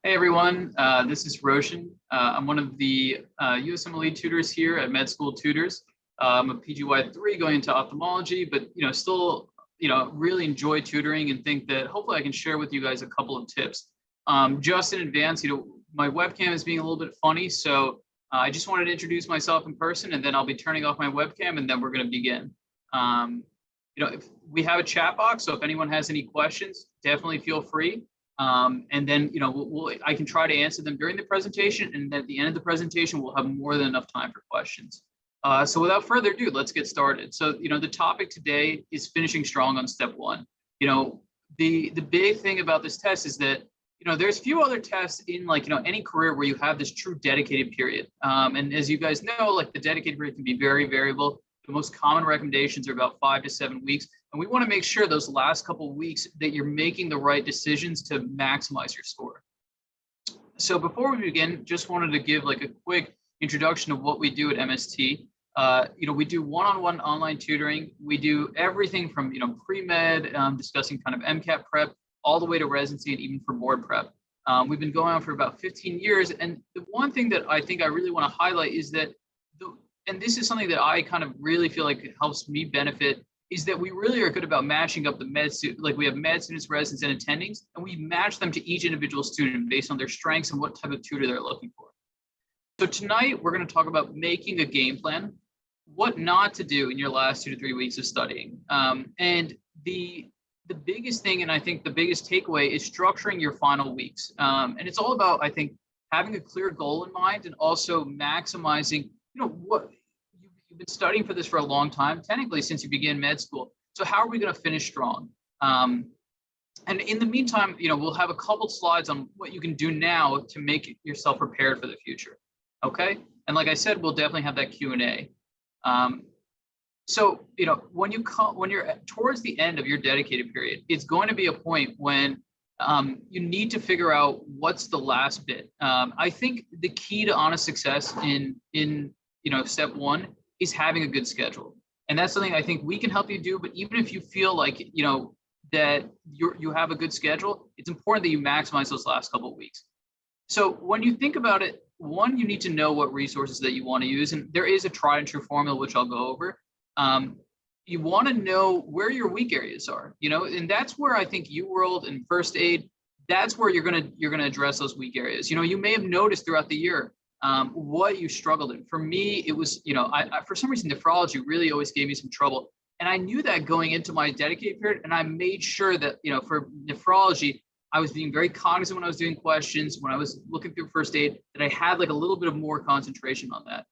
Hey everyone, this is Roshan. I'm one of the USM lead tutors here at Med School Tutors. I'm a PGY3 going into ophthalmology, but still really enjoy tutoring and think that hopefully I can share with you guys a couple of tips. Just in advance, my webcam is being a little bit funny, so I just wanted to introduce myself in person, and then I'll be turning off my webcam, and then we're going to begin. If we have a chat box, so if anyone has any questions, definitely feel free. And then, I can try to answer them during the presentation, and at the end of the presentation, we'll have more than enough time for questions. So without further ado, let's get started. So, the topic today is finishing strong on step one. The big thing about this test is that, there's few other tests in any career where you have this true dedicated period. And as you guys know, the dedicated period can be very variable. The most common recommendations are about 5 to 7 weeks. And we want to make sure those last couple of weeks that you're making the right decisions to maximize your score. So before we begin, just wanted to give a quick introduction of what we do at MST. We do one-on-one online tutoring. We do everything from, pre-med, discussing kind of MCAT prep, all the way to residency and even for board prep. We've been going on for about 15 years. And the one thing that I think I really want to highlight is that, and this is something that I kind of really feel like it helps me benefit, is that we really are good about matching up the med students. We have med students, residents, and attendings, and we match them to each individual student based on their strengths and what type of tutor they're looking for. So tonight, we're going to talk about making a game plan, what not to do in your last 2 to 3 weeks of studying. And the biggest thing, and I think the biggest takeaway, is structuring your final weeks. And it's all about, I think, having a clear goal in mind and also maximizing, what you've been studying for this for a long time, technically since you began med school. So how are we going to finish strong? And in the meantime, we'll have a couple slides on what you can do now to make yourself prepared for the future. Okay. And like I said, we'll definitely have that Q&A. So, when you're towards the end of your dedicated period, it's going to be a point when you need to figure out what's the last bit. I think the key to honest success in step one is having a good schedule. And that's something I think we can help you do. But even if you feel like, that you have a good schedule, it's important that you maximize those last couple of weeks. So when you think about it, one, you need to know what resources that you want to use. And there is a tried and true formula, which I'll go over. You want to know where your weak areas are, and that's where I think UWorld and first aid, that's where you're gonna address those weak areas. You may have noticed throughout the year what you struggled in. For me, it was, I for some reason, nephrology really always gave me some trouble. And I knew that going into my dedicated period, and I made sure that, for nephrology, I was being very cognizant when I was doing questions, when I was looking through first aid, that I had a little bit of more concentration on that.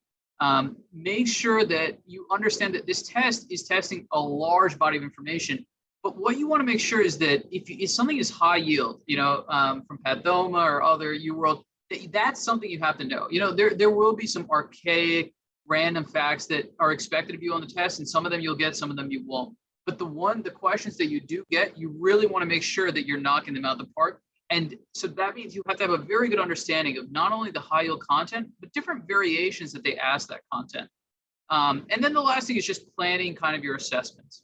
Make sure that you understand that this test is testing a large body of information. But what you want to make sure is that if something is high yield, from Pathoma or other UWorld, that's something you have to know. There will be some archaic, random facts that are expected of you on the test, and some of them you'll get, some of them you won't. But the questions that you do get, you really want to make sure that you're knocking them out of the park. And so that means you have to have a very good understanding of not only the high yield content, but different variations that they ask that content. And then the last thing is just planning kind of your assessments.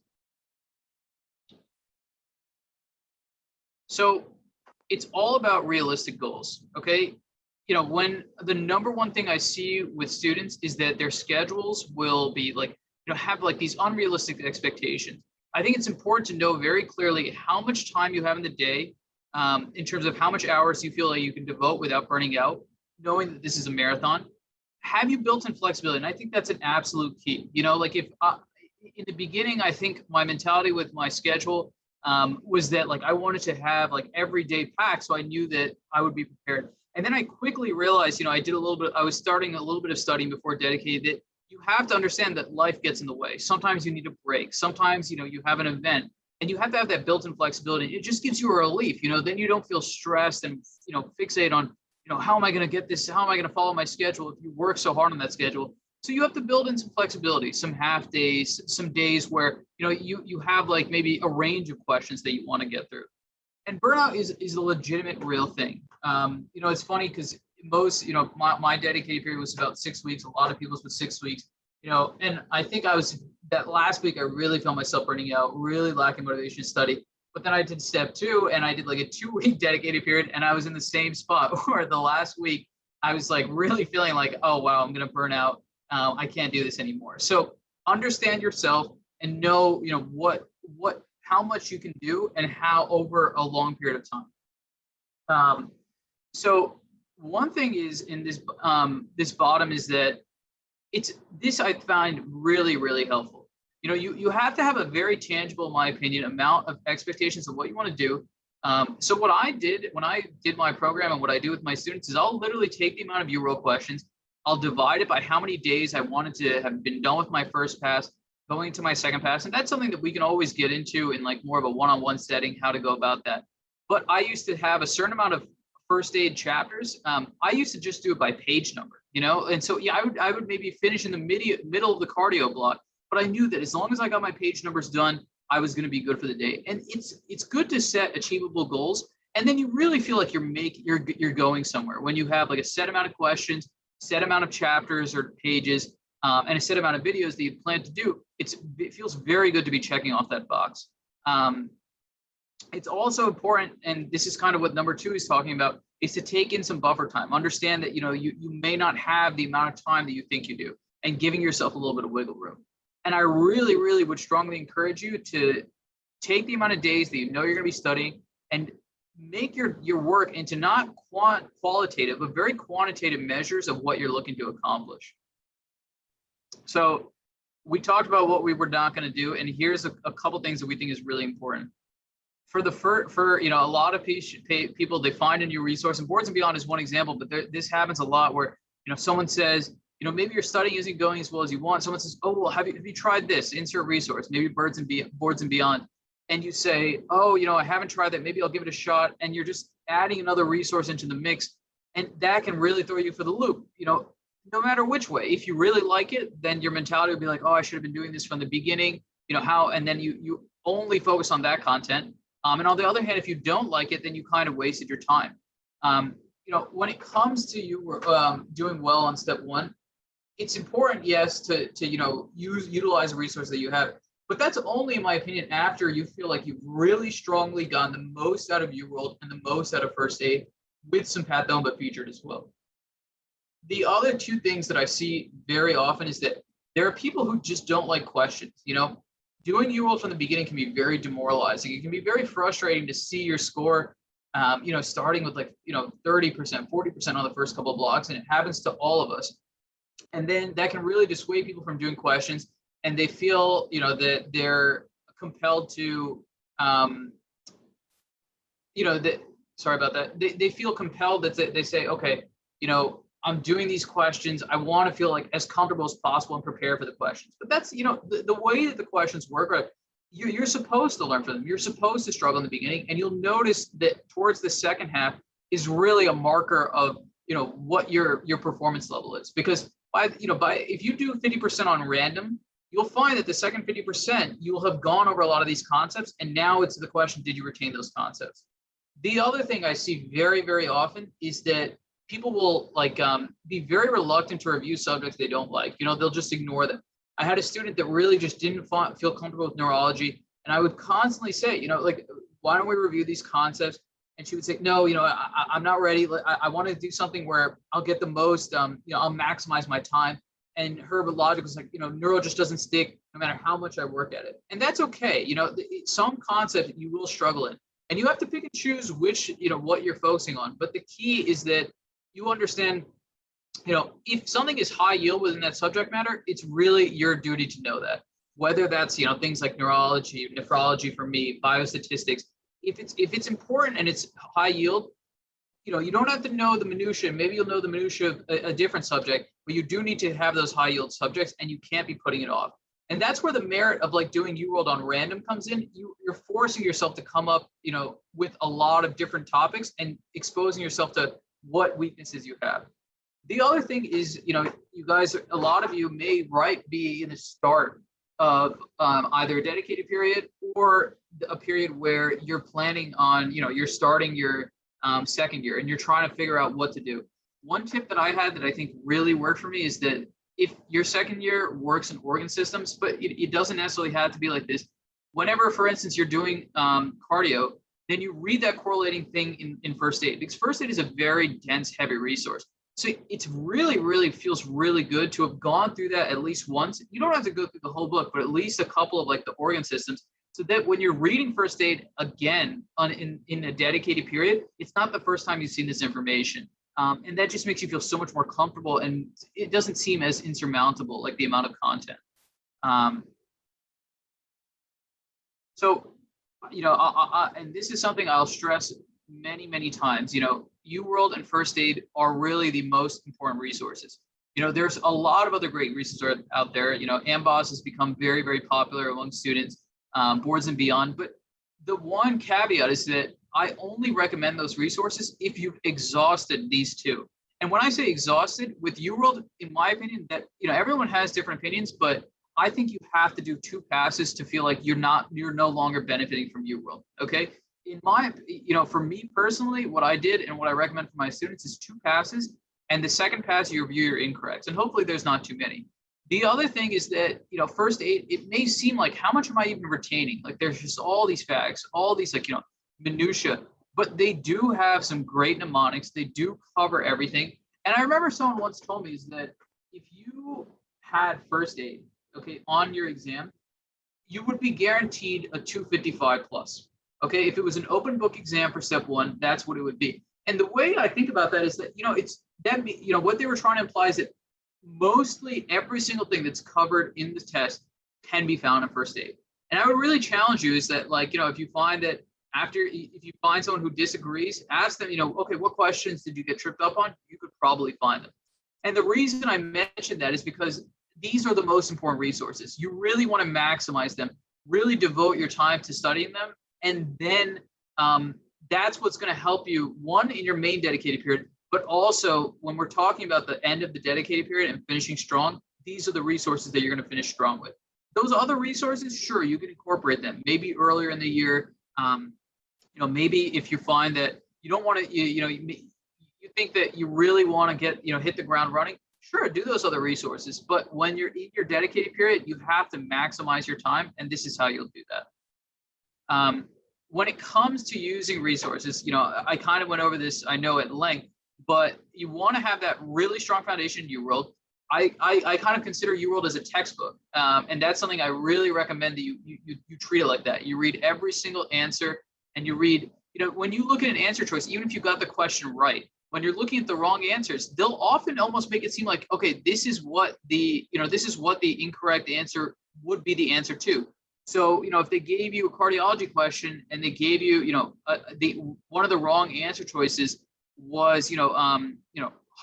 So it's all about realistic goals, okay? When the number one thing I see with students is that their schedules will be have these unrealistic expectations. I think it's important to know very clearly how much time you have in the day, in terms of how much hours you feel like you can devote without burning out, knowing that this is a marathon. Have you built in flexibility? And I think that's an absolute key. If in the beginning, I think my mentality with my schedule was that I wanted to have every day packed, so I knew that I would be prepared. And then I quickly realized, I was starting a little bit of studying before dedicated, that you have to understand that life gets in the way. Sometimes you need a break. Sometimes, you have an event. And you have to have that built-in flexibility. It just gives you a relief, then you don't feel stressed and, fixate on, how am I going to get this? How am I going to follow my schedule if you work so hard on that schedule? So you have to build in some flexibility, some half days, some days where, you have maybe a range of questions that you want to get through. And burnout is a legitimate real thing. It's funny because most, my dedicated period was about 6 weeks. A lot of people's was 6 weeks. And I think that last week, I really felt myself burning out, really lacking motivation to study. But then I did step 2 and I did like a 2-week dedicated period, and I was in the same spot where the last week I was like really feeling like, oh, wow, I'm going to burn out. I can't do this anymore. So understand yourself and know, how much you can do and how over a long period of time. So one thing is in this, this bottom is that this I find really, really helpful. You have to have a very tangible, in my opinion, amount of expectations of what you want to do. So what I did when I did my program and what I do with my students is I'll literally take the amount of UWorld questions, I'll divide it by how many days I wanted to have been done with my first pass, going to my second pass. And that's something that we can always get into in like more of a one-on-one setting, how to go about that. But I used to have a certain amount of first aid chapters. I used to just do it by page number, and so yeah, I would maybe finish in the middle of the cardio block, but I knew that as long as I got my page numbers done, I was going to be good for the day. And it's good to set achievable goals, and then you really feel like you're going somewhere when you have like a set amount of questions, set amount of chapters or pages, and a set amount of videos that you plan to do. It feels very good to be checking off that box. It's also important, and this is kind of what number 2 is talking about, is to take in some buffer time. Understand that you may not have the amount of time that you think you do, and giving yourself a little bit of wiggle room. And I really, really would strongly encourage you to take the amount of days that you're going to be studying and make your work into not qualitative, but very quantitative measures of what you're looking to accomplish. So we talked about what we were not going to do, and here's a couple things that we think is really important. For a lot of people, they find a new resource, and Boards and Beyond is one example, but this happens a lot where someone says, maybe your studying isn't going as well as you want. Someone says, oh, well, have you tried this? Insert resource, maybe Boards and Beyond. And you say, oh, I haven't tried that. Maybe I'll give it a shot. And you're just adding another resource into the mix. And that can really throw you for the loop, no matter which way. If you really like it, then your mentality will be like, oh, I should have been doing this from the beginning, and then you only focus on that content. And on the other hand, if you don't like it, then you kind of wasted your time. When it comes to you doing well on step 1, it's important, yes, to utilize a resource that you have, but that's only, in my opinion, after you feel like you've really strongly gotten the most out of UWorld and the most out of first aid with some Pathomba featured as well. The other 2 things that I see very often is that there are people who just don't like questions. Doing UWorld from the beginning can be very demoralizing. It can be very frustrating to see your score, starting with 30%, 40% on the first couple of blocks, and it happens to all of us. And then that can really dissuade people from doing questions, and they feel, that they're compelled to, sorry about that. They feel compelled that they say, okay, I'm doing these questions. I want to feel like as comfortable as possible and prepare for the questions. But that's, the way that the questions work, right? You're supposed to learn from them. You're supposed to struggle in the beginning, and you'll notice that towards the second half is really a marker of, what your performance level is. Because if you do 50% on random, you'll find that the second 50%, you'll have gone over a lot of these concepts. And now it's the question, did you retain those concepts? The other thing I see very, very often is that people will be very reluctant to review subjects they don't like. They'll just ignore them. I had a student that really just didn't feel comfortable with neurology. And I would constantly say, why don't we review these concepts? And she would say, no, I'm not ready. I want to do something where I'll get the most, I'll maximize my time. And her logic was like, neuro just doesn't stick no matter how much I work at it. And that's okay. Some concepts you will struggle in, and you have to pick and choose which, what you're focusing on. But the key is that you understand, if something is high yield within that subject matter, it's really your duty to know that. Whether that's, things like neurology, nephrology for me, biostatistics, if it's important and it's high yield, you don't have to know the minutia. Maybe you'll know the minutia of a different subject, but you do need to have those high yield subjects, and you can't be putting it off. And that's where the merit of doing UWorld on random comes in. You're forcing yourself to come up, with a lot of different topics and exposing yourself to what weaknesses you have. The other thing is, you guys, a lot of you may be in the start of either a dedicated period or a period where you're planning on, you're starting your second year and you're trying to figure out what to do. One tip that I had that I think really worked for me is that if your second year works in organ systems, but it doesn't necessarily have to be like this, whenever, for instance, you're doing cardio, then you read that correlating thing in first aid, because first aid is a very dense, heavy resource. So it's really feels really good to have gone through that at least once. You don't have to go through the whole book, but at least a couple of like the organ systems, so that when you're reading first aid again in a dedicated period, it's not the first time you've seen this information. And that just makes you feel so much more comfortable, and it doesn't seem as insurmountable, like the amount of content. So, you know, and this is something I'll stress many times. You know, UWorld and first aid are really the most important resources. You know, there's a lot of other great resources out there. You know, AMBOSS has become very popular among students, boards and beyond. But the one caveat is that I only recommend those resources if you've exhausted these two. And when I say exhausted, with UWorld, in my opinion, that, you know, everyone has different opinions, but I think you have to do 2 passes to feel like you're no longer benefiting from UWorld. Okay. In my, you know, for me personally, what I did and what I recommend for my students is 2 passes. And the second pass, you review your incorrects. And hopefully there's not too many. The other thing is that, you know, first aid, it may seem like, how much am I even retaining? Like, there's just all these facts, all these, like, you know, minutia, but they do have some great mnemonics. They do cover everything. And I remember someone once told me is that if you had first aid, okay, on your exam, you would be guaranteed a 255 plus. Okay, if it was an open book exam for step 1, that's what it would be. And the way I think about that is that, you know, it's that, you know, what they were trying to imply is that mostly every single thing that's covered in the test can be found in first aid. And I would really challenge you is that, like, you know, if you find that if you find someone who disagrees, ask them, you know, okay, what questions did you get tripped up on? You could probably find them. And the reason I mentioned that is because these are the most important resources. You really want to maximize them, really devote your time to studying them. And then that's what's going to help you, one, in your main dedicated period, but also when we're talking about the end of the dedicated period and finishing strong, these are the resources that you're going to finish strong with. Those other resources, sure, you can incorporate them maybe earlier in the year. You know, maybe if you find that you don't want to, you think that you really want to get, you know, hit the ground running, sure, do those other resources. But when you're in your dedicated period, you have to maximize your time, and this is how you'll do that. When it comes to using resources, you know, I kind of went over this, I know, at length, but you want to have that really strong foundation in UWorld. I kind of consider UWorld as a textbook, and that's something I really recommend that you treat it like that. You read every single answer, and you read, you know, when you look at an answer choice, even if you got the question right, when you're looking at the wrong answers, they'll often almost make it seem like, okay, this is what the incorrect answer would be the answer to. So, you know, if they gave you a cardiology question and they gave you, you know, one of the wrong answer choices was,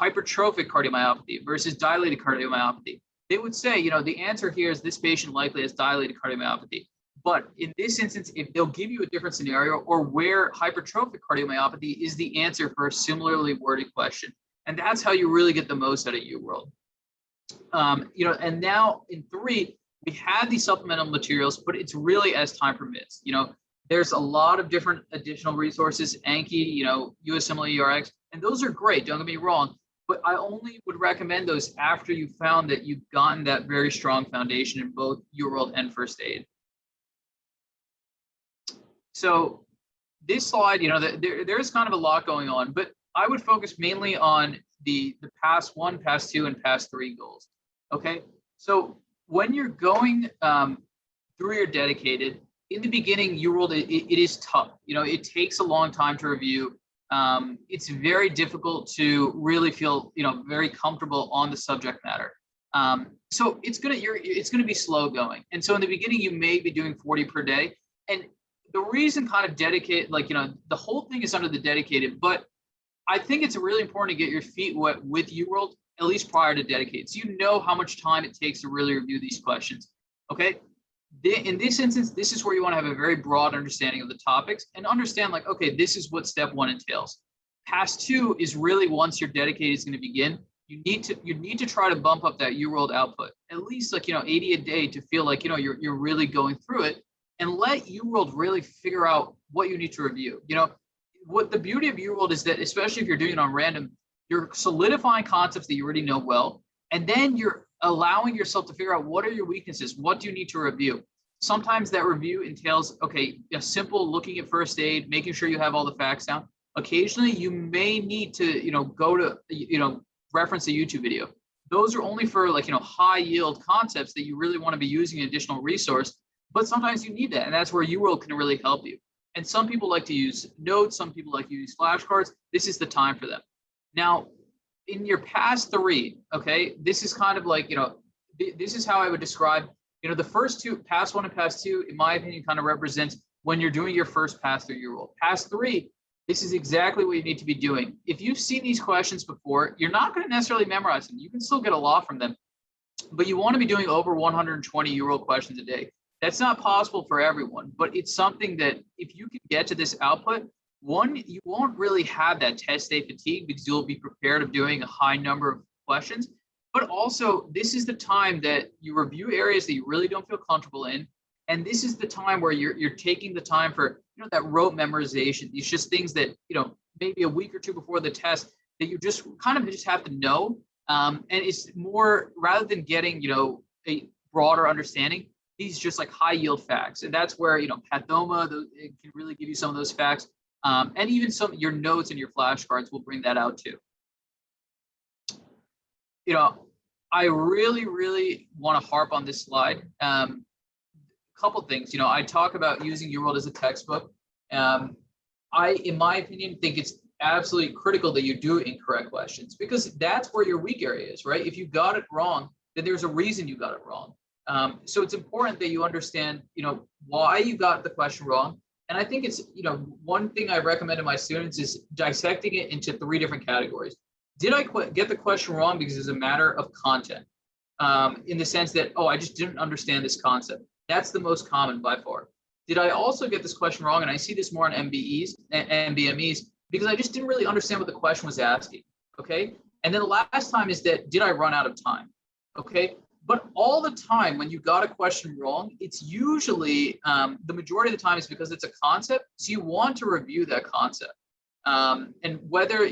hypertrophic cardiomyopathy versus dilated cardiomyopathy, they would say, you know, the answer here is this patient likely has dilated cardiomyopathy. But in this instance, if they'll give you a different scenario or where hypertrophic cardiomyopathy is the answer for a similarly worded question. And that's how you really get the most out of UWorld. You know, and now in 3, we had these supplemental materials, but it's really as time permits. You know, there's a lot of different additional resources, Anki, you know, USMLE ERX, and those are great, don't get me wrong, but I only would recommend those after you found that you've gotten that very strong foundation in both UWorld and first aid. So this slide, you know, there's kind of a lot going on, but I would focus mainly on the pass 1, pass 2, and pass 3 goals. Okay, so when you're going through your dedicated, in the beginning, UWorld, it is tough. You know, it takes a long time to review. It's very difficult to really feel, you know, very comfortable on the subject matter. So it's gonna be slow going. And so in the beginning, you may be doing 40 per day. And the reason kind of dedicated, like, you know, the whole thing is under the dedicated, but I think it's really important to get your feet wet with UWorld, at least prior to dedicated. So you know how much time it takes to really review these questions, okay? In this instance, this is where you want to have a very broad understanding of the topics and understand, like, okay, this is what step 1 entails. Pass 2 is really once your dedicated is going to begin, you need to try to bump up that UWorld output, at least, like, you know, 80 a day to feel like, you know, you're really going through it, and let UWorld really figure out what you need to review. You know, what the beauty of UWorld is that, especially if you're doing it on random, you're solidifying concepts that you already know well, and then you're allowing yourself to figure out what are your weaknesses, what do you need to review. Sometimes that review entails, okay, a simple looking at first aid, making sure you have all the facts down. Occasionally, you may need to, go to, reference a YouTube video. Those are only for like, high yield concepts that you really want to be using an additional resource, but sometimes you need that. And that's where UWorld can really help you. And some people like to use notes. Some people like to use flashcards. This is the time for them. Now, in your past three, okay, this is kind of like, this is how I would describe, the first two, pass one and pass two, in my opinion, kind of represents when you're doing your first pass through UWorld. Pass three, this is exactly what you need to be doing. If you've seen these questions before, you're not going to necessarily memorize them. You can still get a lot from them, but you want to be doing over 120 UWorld questions a day. That's not possible for everyone, but it's something that if you can get to this output, one, you won't really have that test day fatigue because you'll be prepared of doing a high number of questions. But also, this is the time that you review areas that you really don't feel comfortable in. And this is the time where you're taking the time for, that rote memorization. These just things that, maybe a week or two before the test that you just kind of just have to know. And it's more, rather than getting, a broader understanding, these just like high yield facts. And that's where, Pathoma, it can really give you some of those facts. And even some your notes and your flashcards will bring that out too. I really, really want to harp on this slide. A couple things, I talk about using UWorld as a textbook. I, in my opinion, think it's absolutely critical that you do incorrect questions because that's where your weak area is, right? If you got it wrong, then there's a reason you got it wrong. So it's important that you understand, why you got the question wrong. And I think it's, one thing I recommend to my students is dissecting it into 3 different categories. Did I get the question wrong because it's a matter of content? In the sense that, I just didn't understand this concept. That's the most common by far. Did I also get this question wrong? And I see this more on MBEs and MBMEs because I just didn't really understand what the question was asking, okay? And then the last time is that, did I run out of time, okay? But all the time when you got a question wrong, it's usually, the majority of the time is because it's a concept, so you want to review that concept. And whether,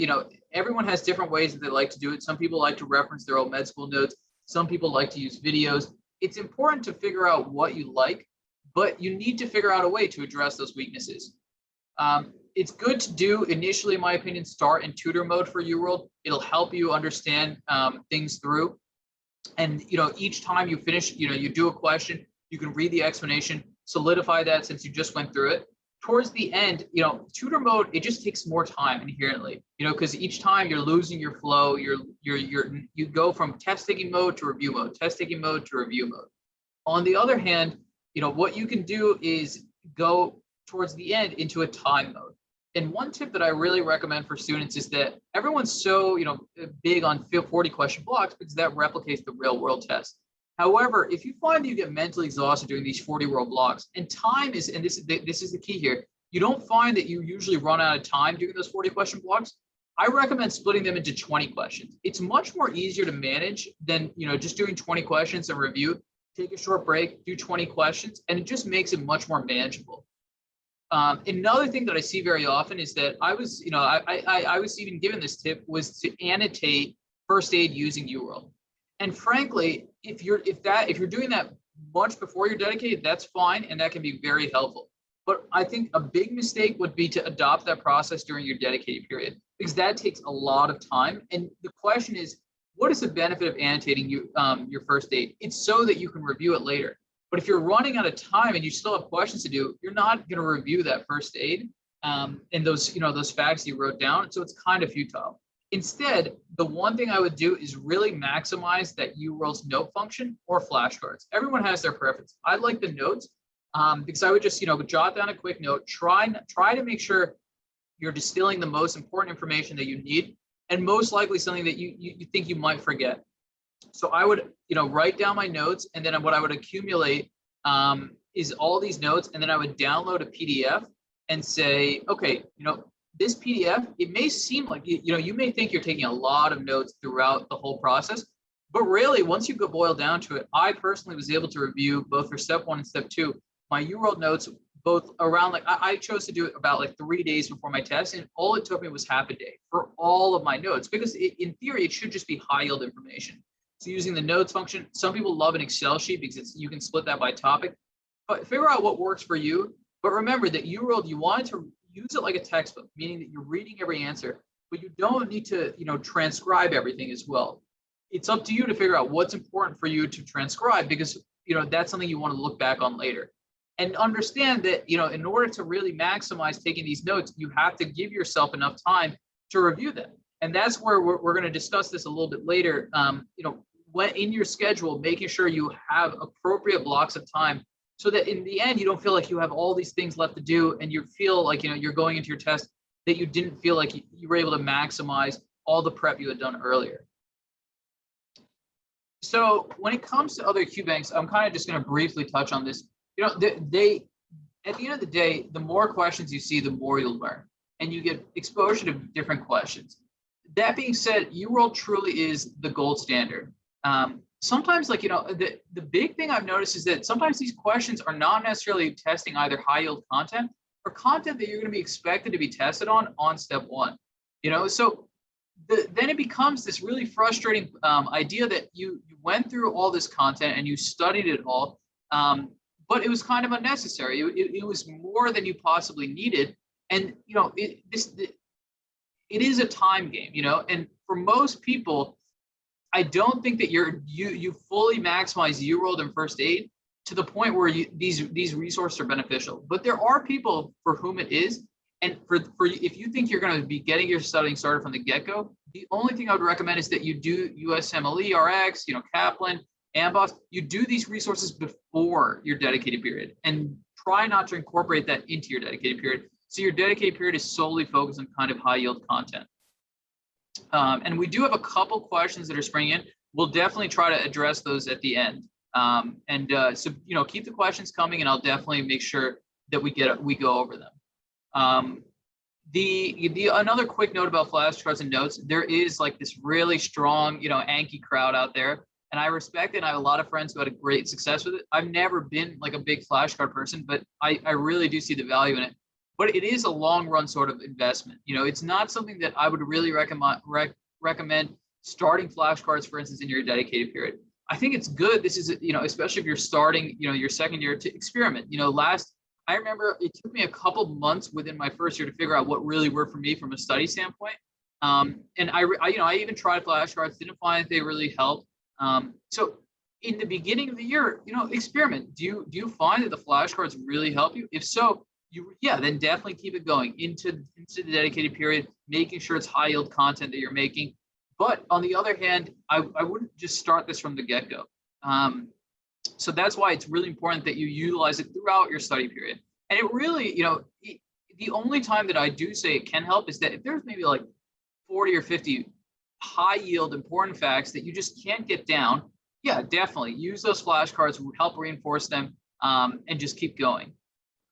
everyone has different ways that they like to do it. Some people like to reference their own med school notes. Some people like to use videos. It's important to figure out what you like, but you need to figure out a way to address those weaknesses. It's good to do initially, in my opinion, start in tutor mode for UWorld. It'll help you understand things through. And, each time you finish, you do a question, you can read the explanation, solidify that since you just went through it. Towards the end, tutor mode, it just takes more time inherently, because each time you're losing your flow, you go from test taking mode to review mode, test taking mode to review mode. On the other hand, what you can do is go towards the end into a time mode. And one tip that I really recommend for students is that everyone's so, big on 40 question blocks because that replicates the real world test. However, if you find that you get mentally exhausted doing these 40 world blocks and time is, and this is the key here, you don't find that you usually run out of time doing those 40 question blocks, I recommend splitting them into 20 questions. It's much more easier to manage than, just doing 20 questions and review, take a short break, do 20 questions, and it just makes it much more manageable. Another thing that I see very often is that I was even given this tip was to annotate first aid using UWorld. And frankly, if you're doing that much before you're dedicated, that's fine, and that can be very helpful. But I think a big mistake would be to adopt that process during your dedicated period because that takes a lot of time. And the question is, what is the benefit of annotating your first aid? It's so that you can review it later. But if you're running out of time and you still have questions to do, you're not going to review that first aid and those facts you wrote down. So it's kind of futile. Instead, the one thing I would do is really maximize that UWorld's note function or flashcards. Everyone has their preference. I like the notes because I would just, jot down a quick note, try to make sure you're distilling the most important information that you need and most likely something that you think you might forget. So I would, write down my notes, and then what I would accumulate is all these notes, and then I would download a PDF and say, okay, this PDF, it may seem like, you may think you're taking a lot of notes throughout the whole process, but really, once you go boil down to it, I personally was able to review both for step 1 and step 2, my UWorld notes, both around I chose to do it about 3 days before my test, and all it took me was half a day for all of my notes, because in theory, it should just be high yield information. So using the notes function, some people love an Excel sheet because you can split that by topic. but figure out what works for you. But remember that UWorld, you want to use it like a textbook, meaning that you're reading every answer, but you don't need to, transcribe everything as well. It's up to you to figure out what's important for you to transcribe, because, that's something you want to look back on later. And understand that, in order to really maximize taking these notes, you have to give yourself enough time to review them. And that's where we're going to discuss this a little bit later. When in your schedule, making sure you have appropriate blocks of time, so that in the end, you don't feel like you have all these things left to do, and you feel like, you're going into your test that you didn't feel like you were able to maximize all the prep you had done earlier. So when it comes to other Qbanks, I'm kind of just going to briefly touch on this. They at the end of the day, the more questions you see, the more you'll learn, and you get exposure to different questions. That being said, UWorld truly is the gold standard. Sometimes, the big thing I've noticed is that sometimes these questions are not necessarily testing either high yield content or content that you're going to be expected to be tested on step one. So then it becomes this really frustrating idea that you went through all this content and you studied it all, but it was kind of unnecessary. It was more than you possibly needed, and it is a time game. And for most people, I don't think that you fully maximize UWorld and first aid to the point where these resources are beneficial. But there are people for whom it is. And for if you think you're going to be getting your studying started from the get-go, the only thing I would recommend is that you do USMLE, RX, Kaplan, AMBOSS. You do these resources before your dedicated period, and try not to incorporate that into your dedicated period. So your dedicated period is solely focused on kind of high yield content. And we do have a couple questions that are springing in. We'll definitely try to address those at the end. So keep the questions coming, and I'll definitely make sure that we go over them. Another quick note about flashcards and notes: there is like this really strong, Anki crowd out there, and I respect it. And I have a lot of friends who had a great success with it. I've never been like a big flashcard person, but I really do see the value in it. But it is a long run sort of investment. It's not something that I would really recommend starting flashcards, for instance, in your dedicated period. I think it's good. This is, especially if you're starting, your second year, to experiment. I remember it took me a couple months within my first year to figure out what really worked for me from a study standpoint. And I even tried flashcards, didn't find that they really helped. So in the beginning of the year, experiment. Do you find that the flashcards really help you? If so, then definitely keep it going into the dedicated period, making sure it's high yield content that you're making. But on the other hand, I wouldn't just start this from the get-go. So that's why it's really important that you utilize it throughout your study period. And it really, the only time that I do say it can help is that if there's maybe like 40 or 50 high yield important facts that you just can't get down, definitely use those flashcards, help reinforce them, and just keep going.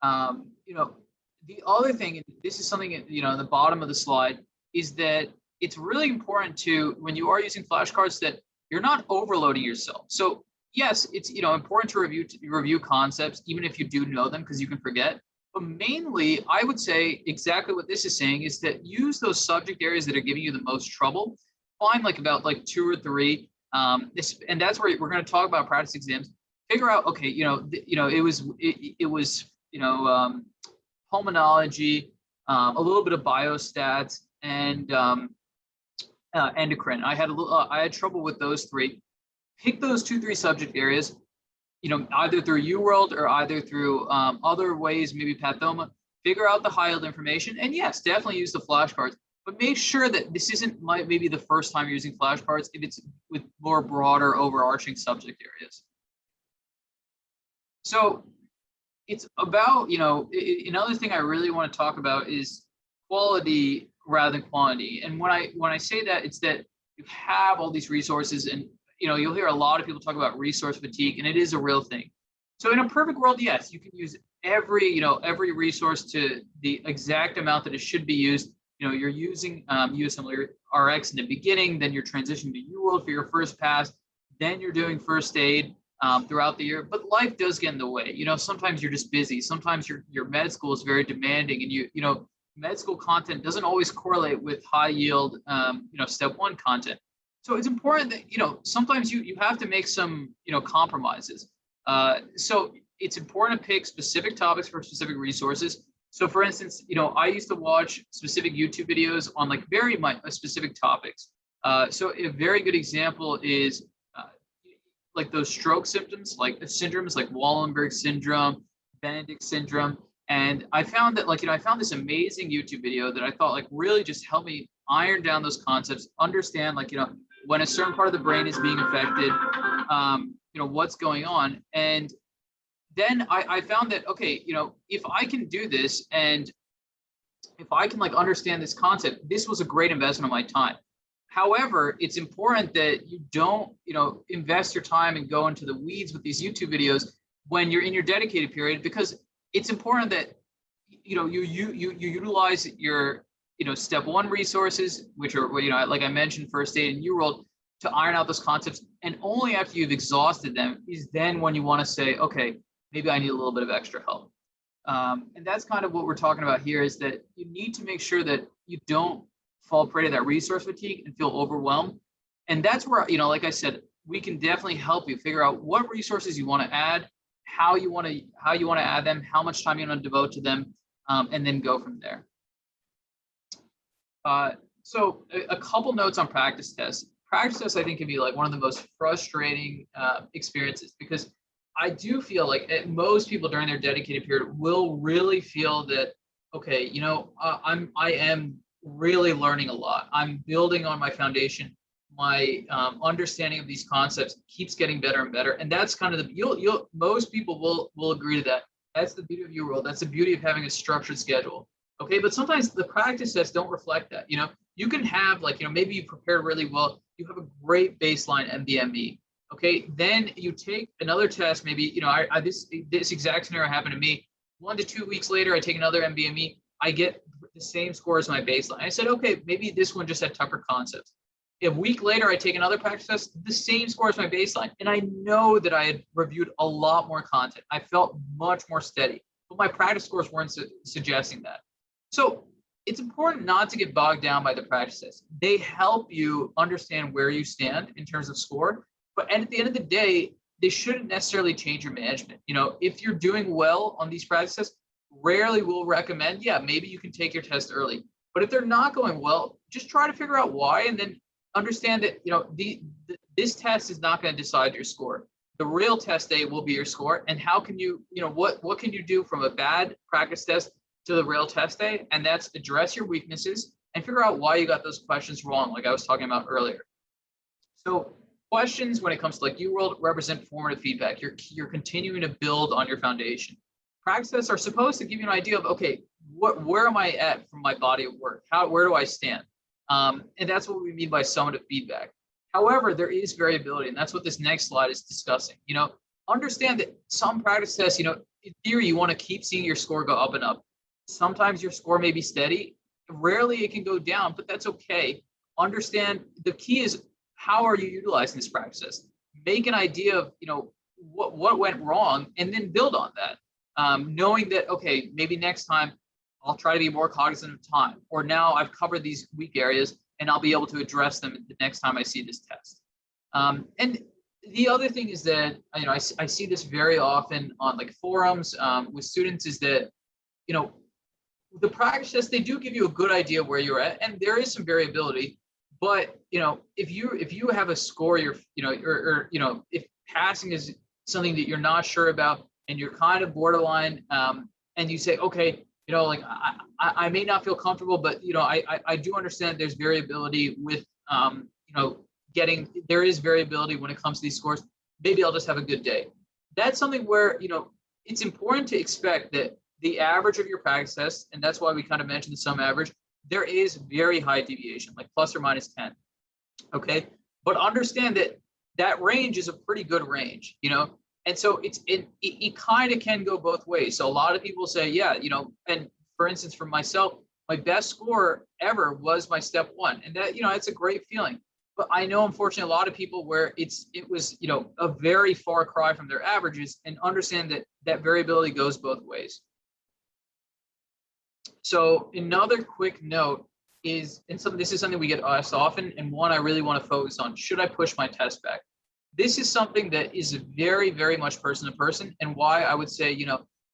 The other thing, and this is something, in the bottom of the slide, is that it's really important to, when you are using flashcards, that you're not overloading yourself. So yes, it's, important to review concepts, even if you do know them, because you can forget. But mainly, I would say exactly what this is saying is that use those subject areas that are giving you the most trouble. Find about 2 or 3, and that's where we're going to talk about practice exams. Figure out, okay, it was pulmonology, a little bit of biostats, and endocrine. I had trouble with those 3. Pick those 2-3 subject areas, either through UWorld or either through other ways, maybe Pathoma. Figure out the high yield information, and yes, definitely use the flashcards. But make sure that this isn't maybe the first time you're using flashcards if it's with more broader, overarching subject areas. So it's about, another thing I really want to talk about is quality rather than quantity. And when I say that, it's that you have all these resources, and you'll hear a lot of people talk about resource fatigue, and it is a real thing. So in a perfect world, yes, you can use every resource to the exact amount that it should be used. You're using USMLE RX in the beginning, then you're transitioning to UWorld for your first pass, then you're doing first aid throughout the year. But life does get in the way. Sometimes you're just busy. Sometimes your med school is very demanding, and med school content doesn't always correlate with high yield, step 1 content. So it's important that, sometimes you have to make some, compromises. So it's important to pick specific topics for specific resources. So for instance, I used to watch specific YouTube videos on like very specific topics. So a very good example is like those stroke symptoms, like syndromes like Wallenberg syndrome, Benedict syndrome. And I found that I found this amazing YouTube video that I thought like really just helped me iron down those concepts, understand when a certain part of the brain is being affected, what's going on. And then I found that, okay, if I can do this and if I can understand this concept, this was a great investment of my time. However, it's important that you don't, invest your time and go into the weeds with these YouTube videos when you're in your dedicated period, because it's important that, you utilize your, step one resources, which are, like I mentioned, first aid and UWorld, to iron out those concepts. And only after you've exhausted them is then when you want to say, okay, maybe I need a little bit of extra help. And that's kind of what we're talking about here, is that you need to make sure that you don't fall prey to that resource fatigue and feel overwhelmed. And that's where, like I said, we can definitely help you figure out what resources you want to add, how you want to add them, how much time you want to devote to them, and then go from there. So a couple notes on practice tests. Practice tests, I think, can be like one of the most frustrating experiences, because I do feel like most people during their dedicated period will really feel that, okay, I am really learning a lot. I'm building on my foundation. My understanding of these concepts keeps getting better and better. And that's kind of most people will agree to that. That's the beauty of UWorld. That's the beauty of having a structured schedule. Okay, but sometimes the practice tests don't reflect that. You can have maybe you prepared really well. You have a great baseline MBME. Okay, then you take another test. Maybe this exact scenario happened to me. 1 to 2 weeks later, I take another MBME. I get the same score as my baseline. I said, okay, maybe this one just had tougher concepts. A week later, I take another practice test, the same score as my baseline. And I know that I had reviewed a lot more content. I felt much more steady, but my practice scores weren't suggesting that. So it's important not to get bogged down by the practice tests. They help you understand where you stand in terms of score, but at the end of the day, they shouldn't necessarily change your management. If you're doing well on these practice tests, rarely will recommend, yeah, maybe you can take your test early. But if they're not going well, just try to figure out why, and then understand that this test is not going to decide your score. The real test day will be your score. And how can you, what can you do from a bad practice test to the real test day? And that's address your weaknesses and figure out why you got those questions wrong, like I was talking about earlier. So questions when it comes to UWorld represent formative feedback. You're continuing to build on your foundation. Practice tests are supposed to give you an idea of, okay, where am I at from my body of work? Where do I stand? And that's what we mean by summative feedback. However, there is variability, and that's what this next slide is discussing. Understand that some practice tests, in theory, you want to keep seeing your score go up and up. Sometimes your score may be steady. Rarely it can go down, but that's okay. Understand the key is, how are you utilizing this practice test? Make an idea of, what went wrong, and then build on that. Knowing that, okay, maybe next time I'll try to be more cognizant of time, or now I've covered these weak areas and I'll be able to address them the next time I see this test. And the other thing is that, I see this very often on forums with students, is that, the practice tests, they do give you a good idea where you're at, and there is some variability. But, if you have a score, if passing is something that you're not sure about and you're kind of borderline, and you say, okay, I may not feel comfortable, but, I do understand there's variability with, there is variability when it comes to these scores. Maybe I'll just have a good day. That's something where, it's important to expect that the average of your practice tests, and that's why we kind of mentioned the sum average, there is very high deviation, like plus or minus 10. Okay. But understand that that range is a pretty good range, And so it kind of can go both ways. So a lot of people say, yeah, and for instance, for myself, my best score ever was my step one. And that, it's a great feeling. But I know, unfortunately, a lot of people where it was, a very far cry from their averages, and understand that that variability goes both ways. So another quick note is, and this is something we get asked often, and one I really want to focus on: should I push my test back? this is something that is very, very much person to person, and why I would say,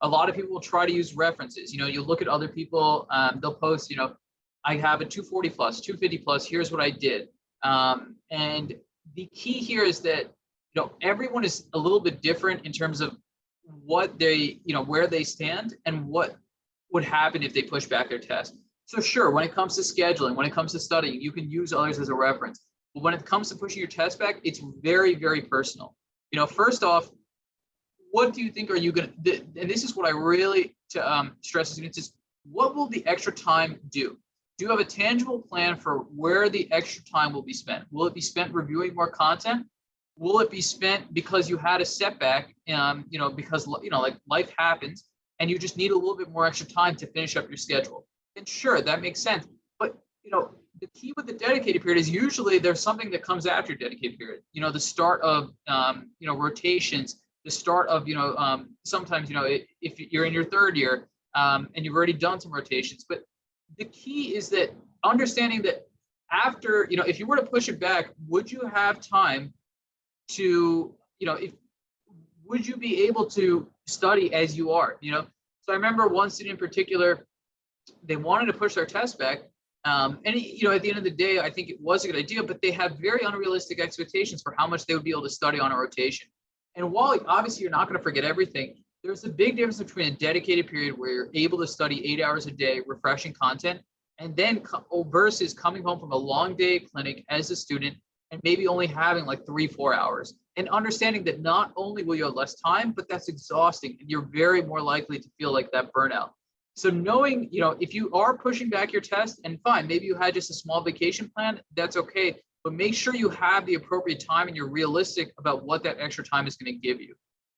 a lot of people will try to use references. You look at other people, they'll post, I have a 240 plus, 250 plus, here's what I did. And the key here is that, everyone is a little bit different in terms of what they, where they stand and what would happen if they push back their test. So sure, when it comes to scheduling, when it comes to studying, you can use others as a reference. But when it comes to pushing your test back, it's very, very personal. First off, what do you think are you going to, and this is what I really stress to students, is what will the extra time do? Do you have a tangible plan for where the extra time will be spent? Will it be spent reviewing more content? Will it be spent because you had a setback, because, like life happens and you just need a little bit more extra time to finish up your schedule? And sure, that makes sense. But, the key with the dedicated period is usually there's something that comes after your dedicated period. The start of, rotations, the start of, sometimes, if you're in your third year and you've already done some rotations. But the key is that understanding that after, if you were to push it back, would you have time to, would you be able to study as you are? So I remember one student in particular, they wanted to push their test back. And, at the end of the day, I think it was a good idea, but they had very unrealistic expectations for how much they would be able to study on a rotation. And while obviously you're not going to forget everything, there's a big difference between a dedicated period where you're able to study 8 hours a day, refreshing content, and then versus coming home from a long day clinic as a student and maybe only having like 3-4 hours, and understanding that not only will you have less time, but that's exhausting and you're very more likely to feel like that burnout. So knowing, if you are pushing back your test, and fine, maybe you had just a small vacation plan, that's okay. But make sure you have the appropriate time and you're realistic about what that extra time is going to give you.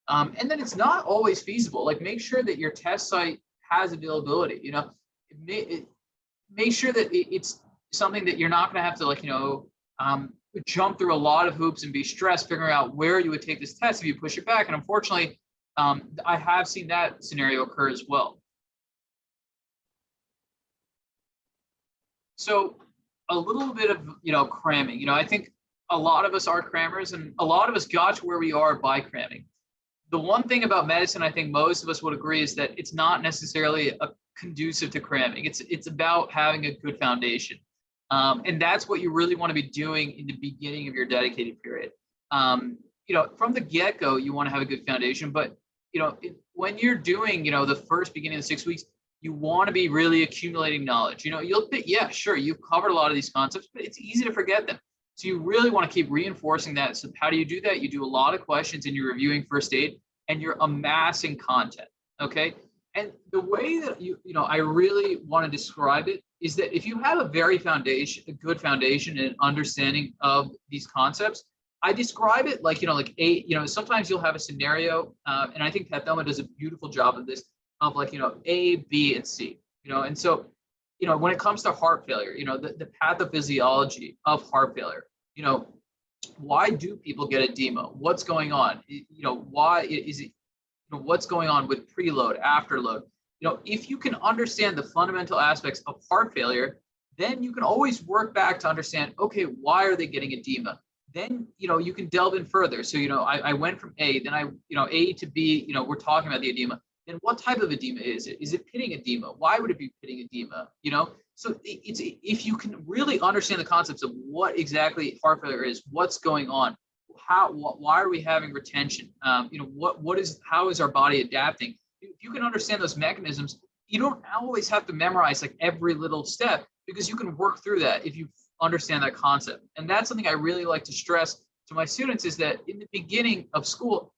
And then it's not always feasible. Like, make sure that your test site has availability. Make sure that it's something that you're not going to have to jump through a lot of hoops and be stressed figuring out where you would take this test if you push it back. And unfortunately, I have seen that scenario occur as well. So a little bit of, cramming. I think a lot of us are crammers, and a lot of us got to where we are by cramming. The one thing about medicine, I think most of us would agree, is that it's not necessarily conducive to cramming. It's about having a good foundation. And that's what you really want to be doing in the beginning of your dedicated period. From the get-go, you want to have a good foundation, but, when you're doing, the first beginning of the 6 weeks, you want to be really accumulating knowledge. You'll think, yeah, sure, you've covered a lot of these concepts, but it's easy to forget them. So you really want to keep reinforcing that. So how do you do that? You do a lot of questions and you're reviewing first aid and you're amassing content, okay? And the way that I really want to describe it is that if you have a good foundation and understanding of these concepts, I describe it like, sometimes you'll have a scenario, and I think Pat Thelma does a beautiful job of this, of like, A, B, and C, and so, when it comes to heart failure, the pathophysiology of heart failure, why do people get edema? What's going on? Why is it, what's going on with preload, afterload? If you can understand the fundamental aspects of heart failure, then you can always work back to understand, okay, why are they getting edema? Then, you can delve in further. So, I went from A, then A to B, we're talking about the edema. Then what type of edema is it? Is it pitting edema? Why would it be pitting edema? So it's if you can really understand the concepts of what exactly heart failure is, what's going on, why are we having retention? How is our body adapting? If you can understand those mechanisms, you don't always have to memorize like every little step, because you can work through that if you understand that concept. And that's something I really like to stress to my students, is that in the beginning of school,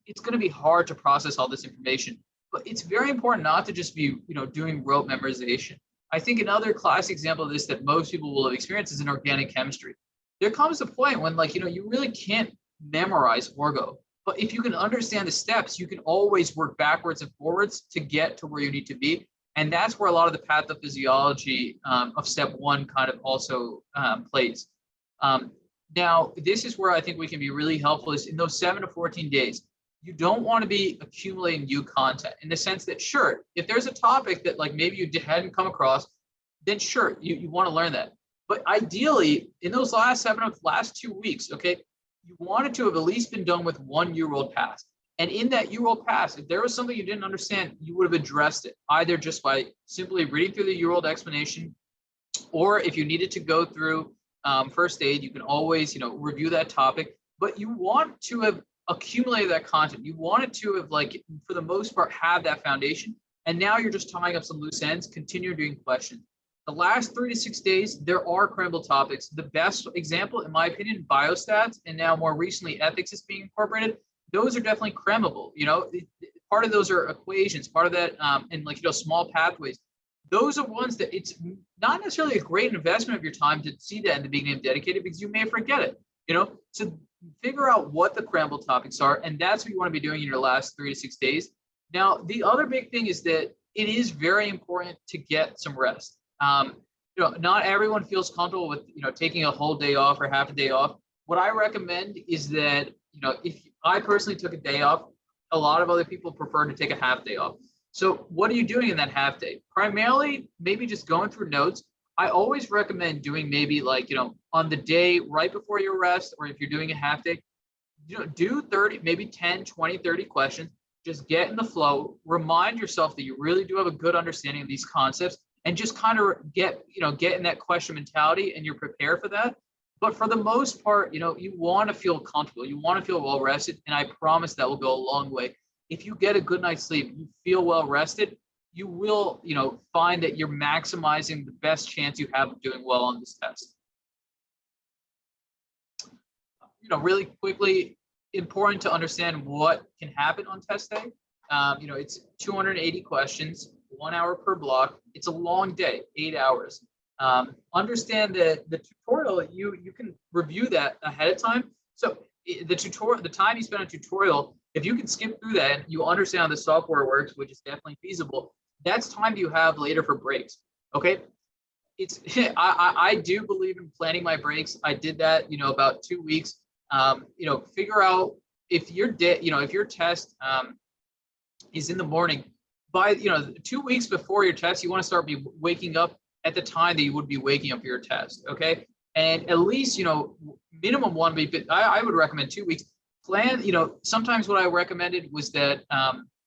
it's going to be hard to process all this information, but it's very important not to just be, doing rote memorization. I think another classic example of this that most people will have experienced is in organic chemistry. There comes a point when, you really can't memorize orgo, but if you can understand the steps, you can always work backwards and forwards to get to where you need to be. And that's where a lot of the pathophysiology of step one kind of also plays. Now, this is where I think we can be really helpful, is in those 7 to 14 days. You don't want to be accumulating new content, in the sense that, sure, if there's a topic that maybe you hadn't come across, then sure, you want to learn that. But ideally, in those last 2 weeks, okay, you wanted to have at least been done with one UWorld pass. And in that UWorld pass, if there was something you didn't understand, you would have addressed it, either just by simply reading through the UWorld explanation, or if you needed to go through first aid, you can always, review that topic. But you want to have accumulated that content. You wanted to have, like, for the most part, have that foundation. And now you're just tying up some loose ends, continue doing questions. The last 3 to 6 days, there are crammable topics. The best example, in my opinion, biostats, and now more recently, ethics is being incorporated. Those are definitely crammable. Part of those are equations, part of that, and small pathways. Those are ones that it's not necessarily a great investment of your time to see that in the beginning of dedicated, because you may forget it. So figure out what the crammable topics are, and that's what you want to be doing in your last 3 to 6 days. Now, the other big thing is that it is very important to get some rest. Not everyone feels comfortable with, taking a whole day off or half a day off. What I recommend is that, if I personally took a day off, a lot of other people prefer to take a half day off. So what are you doing in that half day? Primarily, maybe just going through notes. I always recommend doing maybe on the day right before your rest, or if you're doing a half day, do 30, maybe 10, 20, 30 questions. Just get in the flow, remind yourself that you really do have a good understanding of these concepts, and just kind of get in that question mentality, and you're prepared for that. But for the most part, you want to feel comfortable, you want to feel well rested, and I promise that will go a long way. If you get a good night's sleep, you feel well rested, you will, find that you're maximizing the best chance you have of doing well on this test. Really quickly, important to understand what can happen on test day. It's 280 questions, 1 hour per block. It's a long day, 8 hours. Understand that the tutorial, you can review that ahead of time. So the time you spend on tutorial, if you can skip through that and you understand how the software works, which is definitely feasible, that's time you have later for breaks. Okay. It's I do believe in planning my breaks. I did that, about 2 weeks. Figure out if your day, if your test is in the morning, by 2 weeks before your test, you want to start waking up at the time that you would be waking up for your test. Okay. And at least, minimum 1 week, but I would recommend 2 weeks. Plan, sometimes what I recommended was that,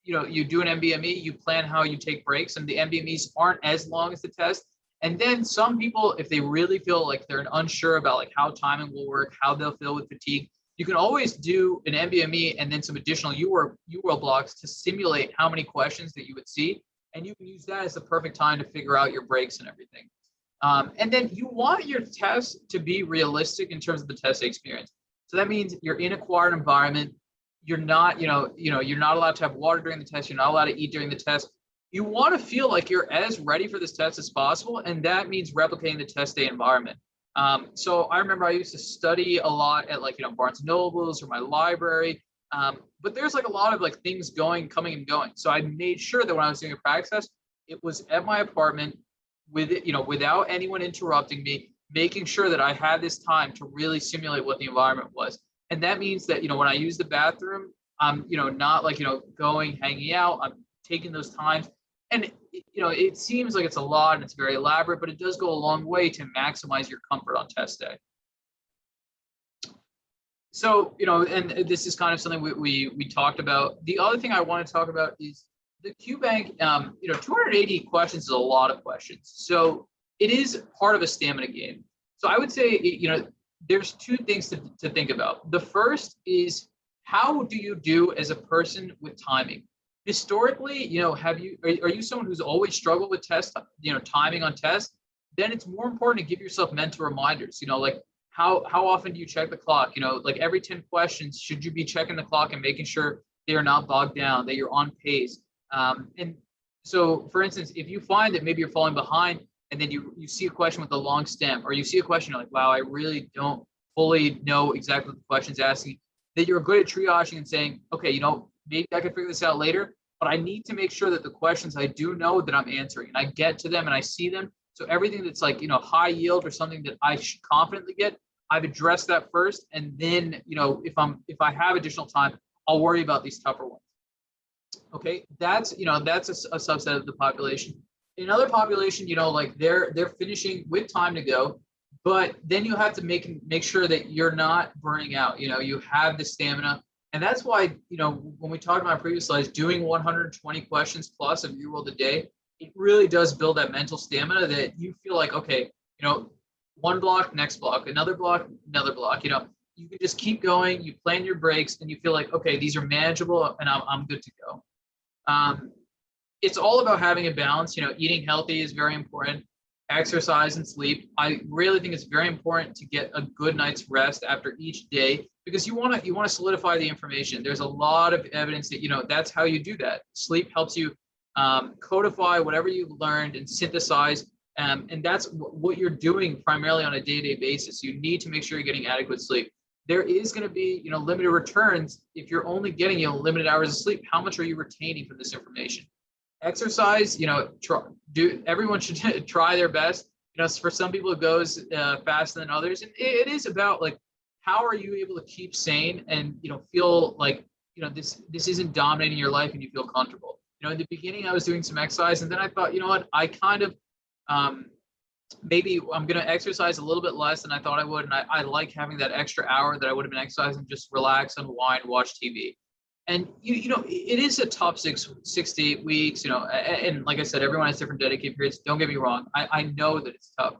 you do an MBME, you plan how you take breaks, and the MBMEs aren't as long as the test. And then some people, if they really feel like they're unsure about how timing will work, how they'll feel with fatigue, you can always do an MBME and then some additional UWorld blocks to simulate how many questions that you would see. And you can use that as the perfect time to figure out your breaks and everything. And then you want your test to be realistic in terms of the test experience. So that means you're in a quiet environment. You're not, you're not allowed to have water during the test. You're not allowed to eat during the test. You want to feel like you're as ready for this test as possible. And that means replicating the test day environment. So I remember I used to study a lot at Barnes & Nobles or my library. But there's a lot of things coming and going. So I made sure that when I was doing a practice test, it was at my apartment with it, without anyone interrupting me, making sure that I had this time to really simulate what the environment was. And that means that, when I use the bathroom, I'm, not going, hanging out, I'm taking those times. And, it seems like it's a lot and it's very elaborate, but it does go a long way to maximize your comfort on test day. So, and this is kind of something we talked about. The other thing I want to talk about is the Qbank. 280 questions is a lot of questions. So it is part of a stamina game. So I would say, there's two things to think about. The first is, how do you do as a person with timing? Historically, are you someone who's always struggled with timing on tests? Then it's more important to give yourself mental reminders. How often do you check the clock? Every 10 questions, should you be checking the clock and making sure they are not bogged down, that you're on pace? And so, for instance, if you find that maybe you're falling behind, and then you see a question with a long stem, or you see a question, you're like, wow, I really don't fully know exactly what the question's asking, that you're good at triaging and saying, okay, maybe I can figure this out later, but I need to make sure that the questions I do know that I'm answering, and I get to them and I see them. So everything that's high yield or something that I should confidently get, I've addressed that first. And then, if I have additional time, I'll worry about these tougher ones. Okay, that's a subset of the population. Another population, they're finishing with time to go. but then you have to make sure that you're not burning out. You have the stamina. And that's why, when we talked about previous slides, doing 120 questions plus of UWorld a day, it really does build that mental stamina that you feel like, okay, one block, next block, another block, another block. You can just keep going. You plan your breaks, and you feel like, okay, these are manageable, and I'm good to go. It's all about having a balance. Eating healthy is very important. Exercise and sleep. I really think it's very important to get a good night's rest after each day, because you want to solidify the information. There's a lot of evidence that that's how you do that. Sleep helps you codify whatever you've learned and synthesize, and that's what you're doing primarily on a day-to-day basis. You need to make sure you're getting adequate sleep. There is going to be limited returns if you're only getting limited hours of sleep. How much are you retaining from this information? Exercise, everyone should try their best. For some people it goes faster than others, and it is about like, how are you able to keep sane and feel like this isn't dominating your life and you feel comfortable. In the beginning I was doing some exercise, and then I thought, I kind of maybe I'm going to exercise a little bit less than I thought I would, and I like having that extra hour that I would have been exercising, just relax, unwind, watch TV. And it is a tough 6 to 8 weeks, and like I said, everyone has different dedicated periods. Don't get me wrong. I know that it's tough,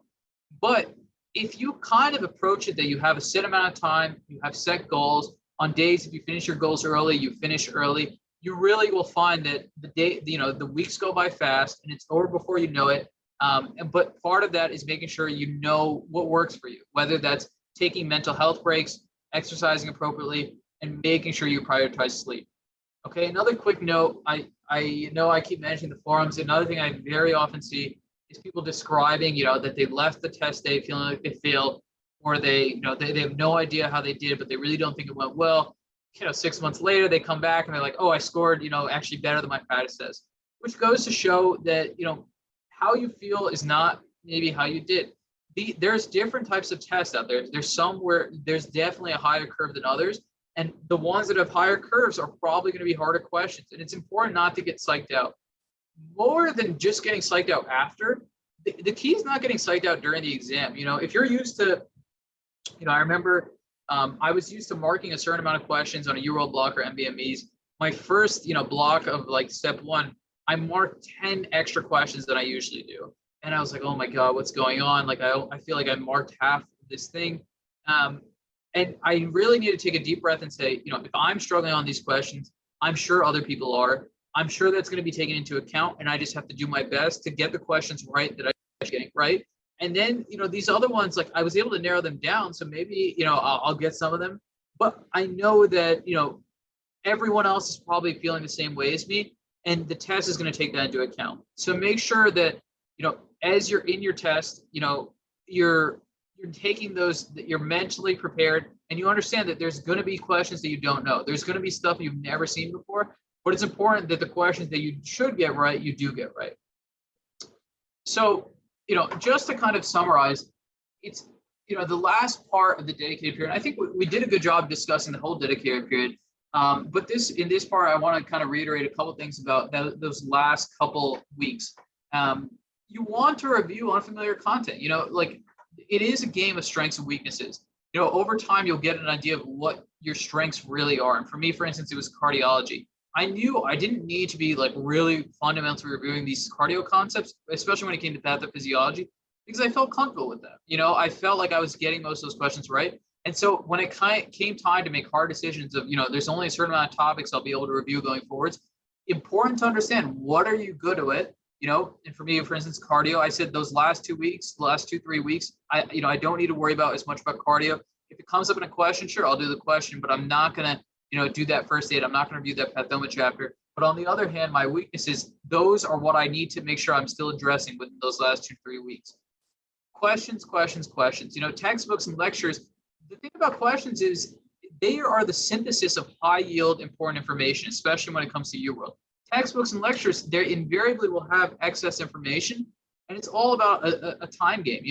but if you kind of approach it that you have a set amount of time, you have set goals on days, if you finish your goals early, you finish early, you really will find that the weeks go by fast and it's over before you know it. But part of that is making sure you know what works for you, whether that's taking mental health breaks, exercising appropriately, and making sure you prioritize sleep. Okay, another quick note, I know I keep mentioning the forums. Another thing I very often see is people describing, that they left the test day feeling like they failed, or they have no idea how they did, but they really don't think it went well. 6 months later, they come back and they're like, oh, I scored, actually better than my practice says, which goes to show that, how you feel is not maybe how you did. There's different types of tests out there. There's some where there's definitely a higher curve than others. And the ones that have higher curves are probably going to be harder questions. And it's important not to get psyched out. More than just getting psyched out after, the key is not getting psyched out during the exam. If you're used to, I remember I was used to marking a certain amount of questions on a UWorld block or MBMEs. My first, block of like step 1, I marked 10 extra questions than I usually do. And I was like, oh my God, what's going on? Like, I feel like I marked half of this thing. And I really need to take a deep breath and say, if I'm struggling on these questions, I'm sure other people are. I'm sure that's going to be taken into account, and I just have to do my best to get the questions right that I'm getting right. And then, these other ones, like I was able to narrow them down. So maybe, I'll get some of them, but I know that, everyone else is probably feeling the same way as me, and the test is going to take that into account. So make sure that, as you're in your test, you're taking those, that you're mentally prepared, and you understand that there's going to be questions that you don't know. There's going to be stuff you've never seen before, but it's important that the questions that you should get right, you do get right. So, just to kind of summarize, it's, the last part of the dedicated period, I think we did a good job discussing the whole dedicated period. But in this part, I want to kind of reiterate a couple of things about those last couple weeks. You want to review unfamiliar content, like it is a game of strengths and weaknesses. Over time, you'll get an idea of what your strengths really are. And for me, for instance, it was cardiology. I knew I didn't need to be like really fundamentally reviewing these cardio concepts, especially when it came to pathophysiology, because I felt comfortable with them. I felt like I was getting most of those questions right. And so when it came time to make hard decisions of, there's only a certain amount of topics I'll be able to review going forwards, important to understand what are you good at, and for me, for instance, cardio, I said those last 2 weeks, the last 2-3 weeks, I don't need to worry about as much about cardio. If it comes up in a question, sure, I'll do the question, but I'm not going to, do that first aid. I'm not going to review that pathoma chapter. But on the other hand, my weaknesses, those are what I need to make sure I'm still addressing within those last 2-3 weeks. Questions. Textbooks and lectures, the thing about questions is they are the synthesis of high yield important information, especially when it comes to UWorld. Textbooks and lectures, they invariably will have excess information, and it's all about a time game.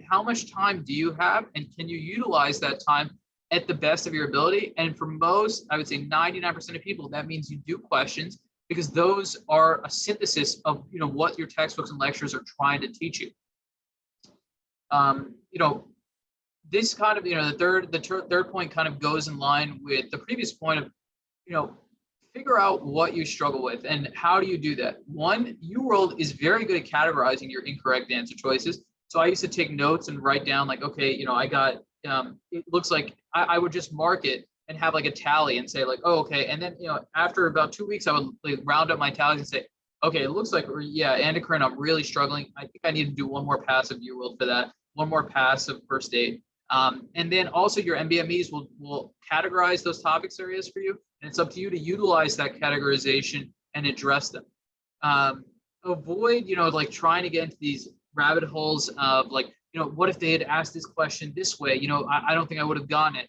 How much time do you have, and can you utilize that time at the best of your ability? And for most, I would say 99% of people, that means you do questions, because those are a synthesis of what your textbooks and lectures are trying to teach you. You know, this kind of, you know, the third point kind of goes in line with the previous point of, you know, figure out what you struggle with and how do you do that. One, UWorld is very good at categorizing your incorrect answer choices. So I used to take notes and write down like, okay, you know, I got, it looks like I would just mark it and have like a tally and say like, oh, okay. And then, you know, after about 2 weeks, I would like round up my tallies and say, okay, it looks like, yeah, endocrine, I'm really struggling. I think I need to do one more pass of UWorld for that, one more pass of first aid. And then also your MBMEs will categorize those topics areas for you. And it's up to you to utilize that categorization and address them. Avoid, you know, like trying to get into these rabbit holes of like, you know, what if they had asked this question this way? You know, I don't think I would have gotten it.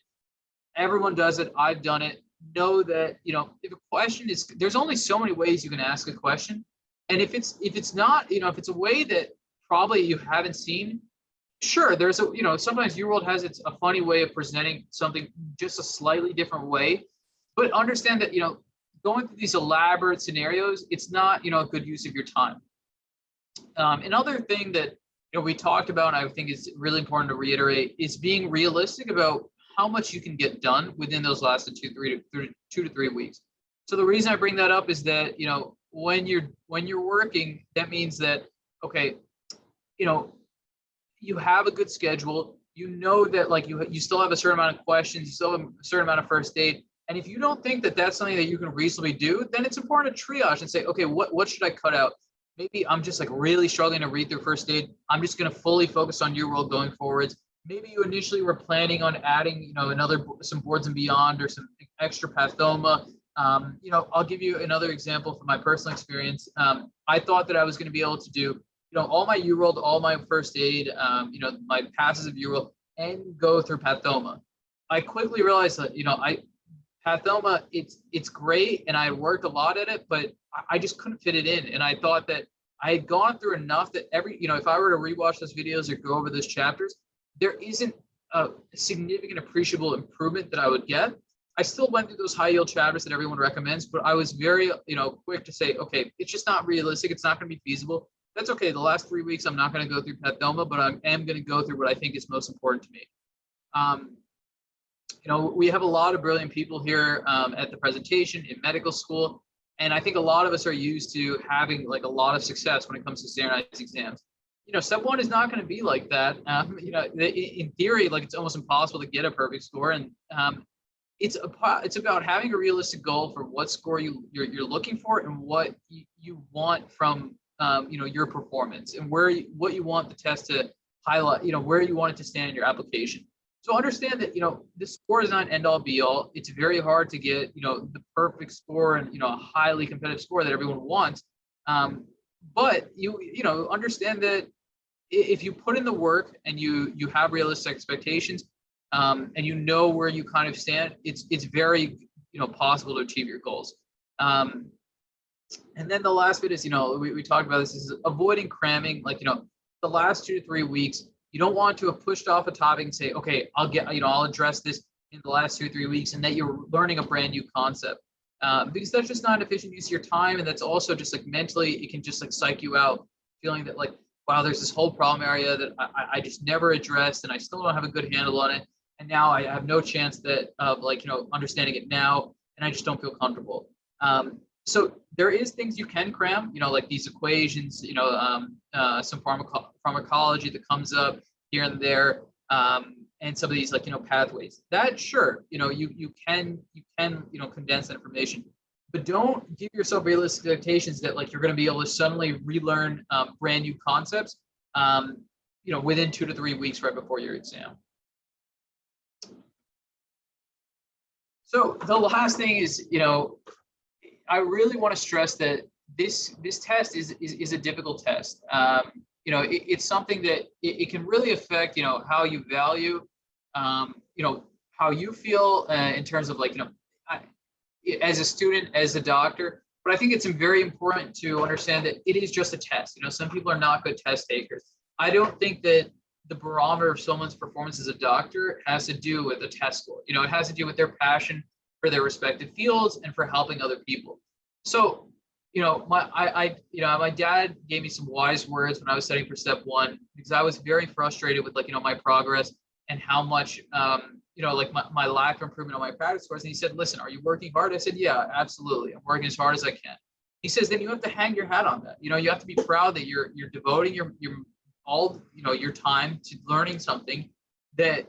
Everyone does it. I've done it. Know that, you know, if a question is, there's only so many ways you can ask a question. And if it's not, you know, if it's a way that probably you haven't seen, sure, there's a, you know, sometimes UWorld has a funny way of presenting something just a slightly different way, but understand that, you know, going through these elaborate scenarios, it's not, you know, a good use of your time. Another thing that, you know, we talked about, and I think is really important to reiterate, is being realistic about how much you can get done within those last 2 to 3 weeks. So the reason I bring that up is that, you know, when you're working, that means that, okay, you know, you have a good schedule, you know that like you still have a certain amount of questions, you still have a certain amount of first aid. And if you don't think that that's something that you can reasonably do, then it's important to triage and say, okay, what should I cut out? Maybe I'm just like really struggling to read through first aid. I'm just going to fully focus on UWorld going forwards. Maybe you initially were planning on adding, you know, some boards and beyond or some extra pathoma. You know, I'll give you another example from my personal experience. I thought that I was going to be able to do, you know, all my UWorld, all my first aid, you know, my passes of UWorld, and go through pathoma. I quickly realized that, you know, pathoma, it's great, and I worked a lot at it, but I just couldn't fit it in. And I thought that I had gone through enough that you know, if I were to rewatch those videos or go over those chapters, there isn't a significant appreciable improvement that I would get. I still went through those high yield chapters that everyone recommends, but I was very, you know, quick to say, okay, it's just not realistic. It's not going to be feasible. That's okay. The last 3 weeks, I'm not going to go through pathoma, but I am going to go through what I think is most important to me. You know, we have a lot of brilliant people here at the presentation in medical school. And I think a lot of us are used to having like a lot of success when it comes to standardized exams. You know, step one is not going to be like that. You know, in theory, like it's almost impossible to get a perfect score. And it's about having a realistic goal for what score you're looking for and what you want from you know, your performance and what you want the test to highlight. You know, where you want it to stand in your application. So understand that, you know, this score is not an end all be all. It's very hard to get, you know, the perfect score and, you know, a highly competitive score that everyone wants. But you know, understand that if you put in the work and you have realistic expectations, and you know where you kind of stand, it's very, you know, possible to achieve your goals. And then the last bit is, you know, we talked about this, is avoiding cramming. Like, you know, the last 2 to 3 weeks, you don't want to have pushed off a topic and say, okay, I'll address this in the last 2 or 3 weeks, and that you're learning a brand new concept. Because that's just not an efficient use of your time. And that's also just like mentally, it can just like psych you out, feeling that like, wow, there's this whole problem area that I just never addressed, and I still don't have a good handle on it. And now I have no chance of like, you know, understanding it now, and I just don't feel comfortable. So there is things you can cram, you know, like these equations, you know, some pharmacology that comes up here and there, and some of these like, you know, pathways. That, sure, you know, you can you know, condense that information, but don't give yourself realistic expectations that like you're going to be able to suddenly relearn brand new concepts, you know, within 2 to 3 weeks right before your exam. So the last thing is, you know, I really want to stress that this test is a difficult test. You know, it's something that it can really affect, you know, how you value, you know, how you feel in terms of like, you know, as a student, as a doctor. But I think it's very important to understand that it is just a test. You know, some people are not good test takers. I don't think that the barometer of someone's performance as a doctor has to do with a test score. You know, it has to do with their passion for their respective fields and for helping other people. So My dad gave me some wise words when I was studying for step one, because I was very frustrated with my progress and how much, like my lack of improvement on my practice scores. And he said, listen, are you working hard? I said, yeah, absolutely. I'm working as hard as I can. He says, then you have to hang your hat on that. You have to be proud that you're devoting your all, your time to learning something that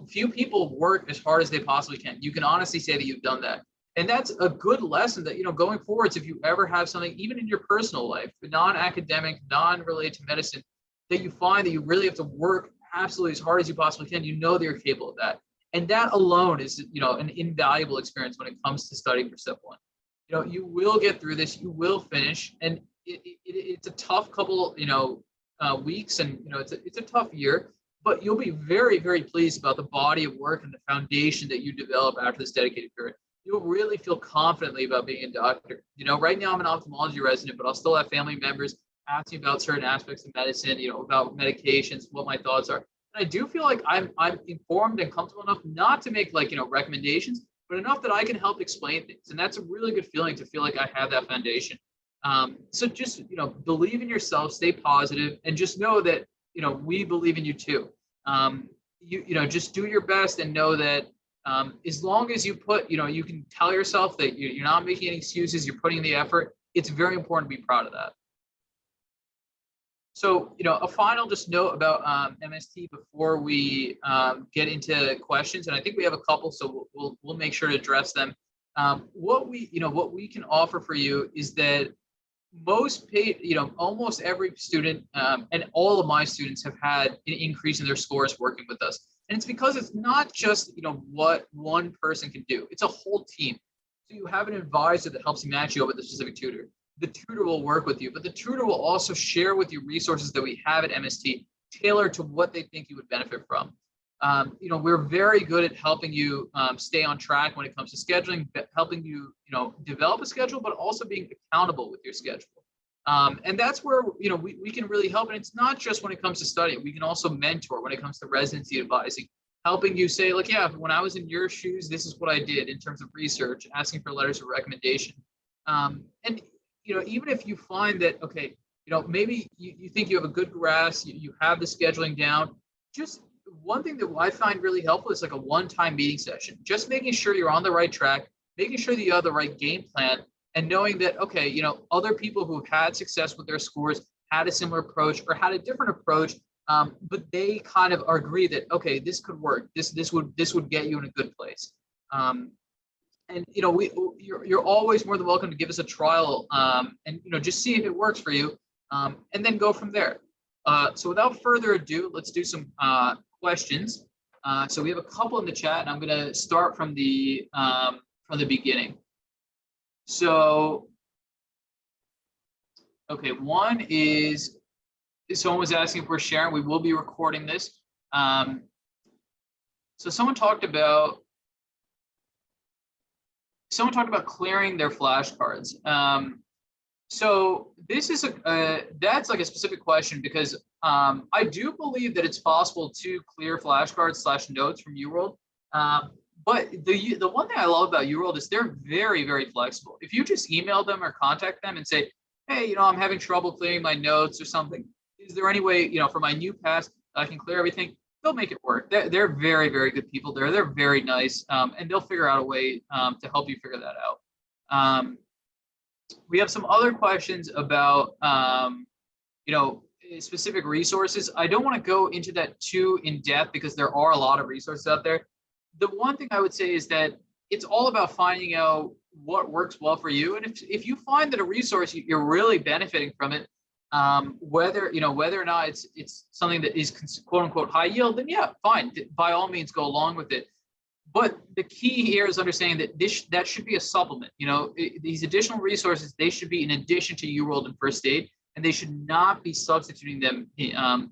few people work as hard as they possibly can. You can honestly say that you've done that. And that's a good lesson that, going forwards, if you ever have something, even in your personal life, non-academic, non-related to medicine, that you find that you really have to work absolutely as hard as you possibly can, that you're capable of that. And that alone is, an invaluable experience when it comes to studying for step one. You will get through this, you will finish, and it's a tough couple, weeks, and, it's a tough year, but you'll be very, very pleased about the body of work and the foundation that you develop after this dedicated period. You'll really feel confidently about being a doctor. Right now I'm an ophthalmology resident, but I'll still have family members asking about certain aspects of medicine, about medications, what my thoughts are. And I do feel like I'm informed and comfortable enough not to make recommendations, but enough that I can help explain things. And that's a really good feeling, to feel like I have that foundation. So just, believe in yourself, stay positive, and just know that, we believe in you too. Just do your best, and know that as long as you put, you can tell yourself that you're not making any excuses, you're putting in the effort. It's very important to be proud of that. So, a final just note about MST before we get into questions, and I think we have a couple, so we'll make sure to address them. What we can offer for you is that almost every student, and all of my students, have had an increase in their scores working with us. And it's because it's not just, what one person can do. It's a whole team. So you have an advisor that helps you match you up with a specific tutor. The tutor will work with you, but the tutor will also share with you resources that we have at MST tailored to what they think you would benefit from. We're very good at helping you stay on track when it comes to scheduling, helping you, develop a schedule, but also being accountable with your schedule. And that's where, we can really help. And it's not just when it comes to studying. We can also mentor when it comes to residency advising, helping you say, like, yeah, when I was in your shoes, this is what I did in terms of research, asking for letters of recommendation. And, even if you find that, okay, maybe you think you have a good grasp, you have the scheduling down, just one thing that I find really helpful is like a one-time meeting session, just making sure you're on the right track, making sure that you have the right game plan, and knowing that, okay, other people who've had success with their scores had a similar approach or had a different approach, but they kind of agree that, okay, this could work. This would get you in a good place. And you're always more than welcome to give us a trial, and just see if it works for you, and then go from there. So without further ado, let's do some questions. So we have a couple in the chat, and I'm going to start from the beginning. So, okay, one is someone was asking if we're sharing. We will be recording this. So someone talked about clearing their flashcards. So this is that's like a specific question, because I do believe that it's possible to clear flashcards / notes from UWorld. But the one thing I love about UWorld is they're very, very flexible. If you just email them or contact them and say, hey, I'm having trouble clearing my notes or something, is there any way, for my new pass, I can clear everything? They'll make it work. They're very, very good people there. They're very nice, and they'll figure out a way to help you figure that out. We have some other questions about, specific resources. I don't want to go into that too in depth, because there are a lot of resources out there. The one thing I would say is that it's all about finding out what works well for you. And if you find that a resource, you're really benefiting from it, whether or not it's something that is quote unquote high yield, then yeah, fine, by all means go along with it. But the key here is understanding that that should be a supplement. These additional resources, they should be in addition to UWorld and First Aid, and they should not be substituting them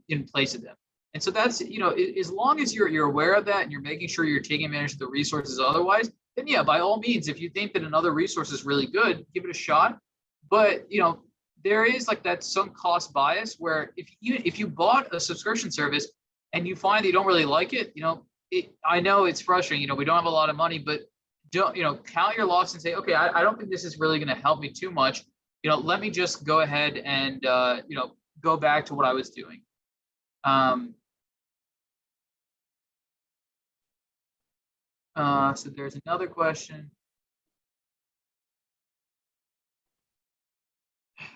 in place of them. And so that's, as long as you're aware of that and you're making sure you're taking advantage of the resources otherwise, then yeah, by all means, if you think that another resource is really good, give it a shot. But, there is like that sunk cost bias where if you bought a subscription service and you find that you don't really like it, I know it's frustrating, we don't have a lot of money, but don't, count your loss and say, okay, I don't think this is really going to help me too much. let me just go ahead and, go back to what I was doing. So there's another question.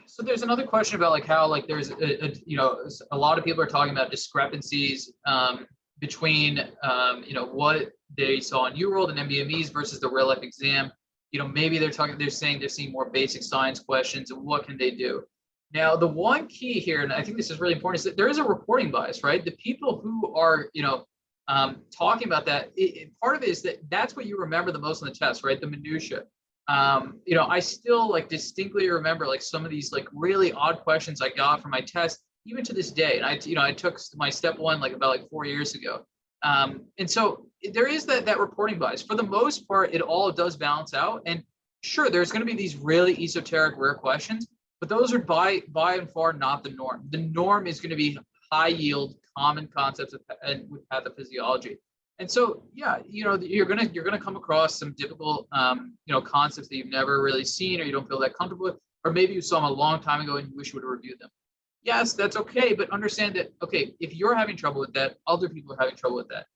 So there's another question about like how like there's a lot of people are talking about discrepancies between what they saw in UWorld and MBMEs versus the real life exam. Maybe they're saying they're seeing more basic science questions, and what can they do? Now, the one key here, and I think this is really important, is that there is a reporting bias, right? The people who are talking about that, part of it is that that's what you remember the most on the test, right? The minutia. I still like distinctly remember like some of these like really odd questions I got from my test, even to this day. And I took my step one like about like 4 years ago. And so there is that reporting bias. For the most part, it all does balance out. And sure, there's going to be these really esoteric, rare questions, but those are by and far not the norm. The norm is going to be high yield, common concepts with pathophysiology. And so, yeah, you're gonna come across some difficult, concepts that you've never really seen or you don't feel that comfortable with, or maybe you saw them a long time ago and you wish you would have reviewed them. Yes, that's okay, but understand that, okay, if you're having trouble with that, other people are having trouble with that.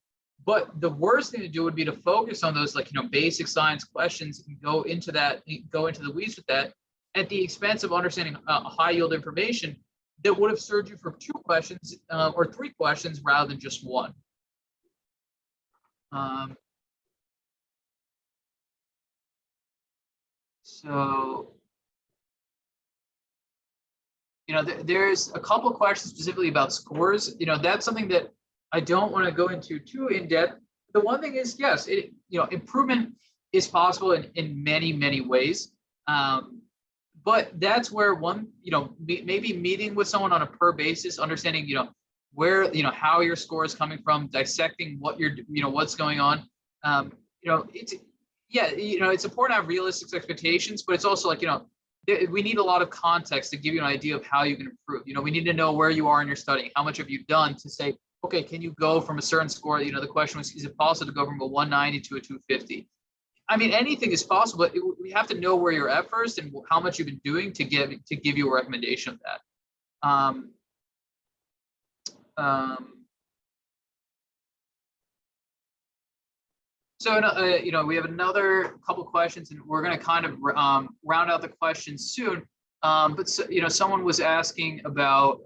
But the worst thing to do would be to focus on those basic science questions and go into the weeds with that at the expense of understanding high yield information that would have served you for 2 questions or 3 questions rather than just one. So, there's a couple of questions specifically about scores. That's something that I don't want to go into too in depth. The one thing is, yes, improvement is possible in many, many ways. But that's where maybe meeting with someone on a per basis, understanding, where, how your score is coming from, dissecting what what's going on. It's important to have realistic expectations, but it's also like, we need a lot of context to give you an idea of how you can improve. We need to know where you are in your studying, how much have you done to say, okay, can you go from a certain score? The question was, is it possible to go from a 190 to a 250? I mean, anything is possible, but we have to know where you're at first and how much you've been doing to give you a recommendation of that. So, we have another couple questions, and we're going to kind of round out the questions soon. But someone was asking about,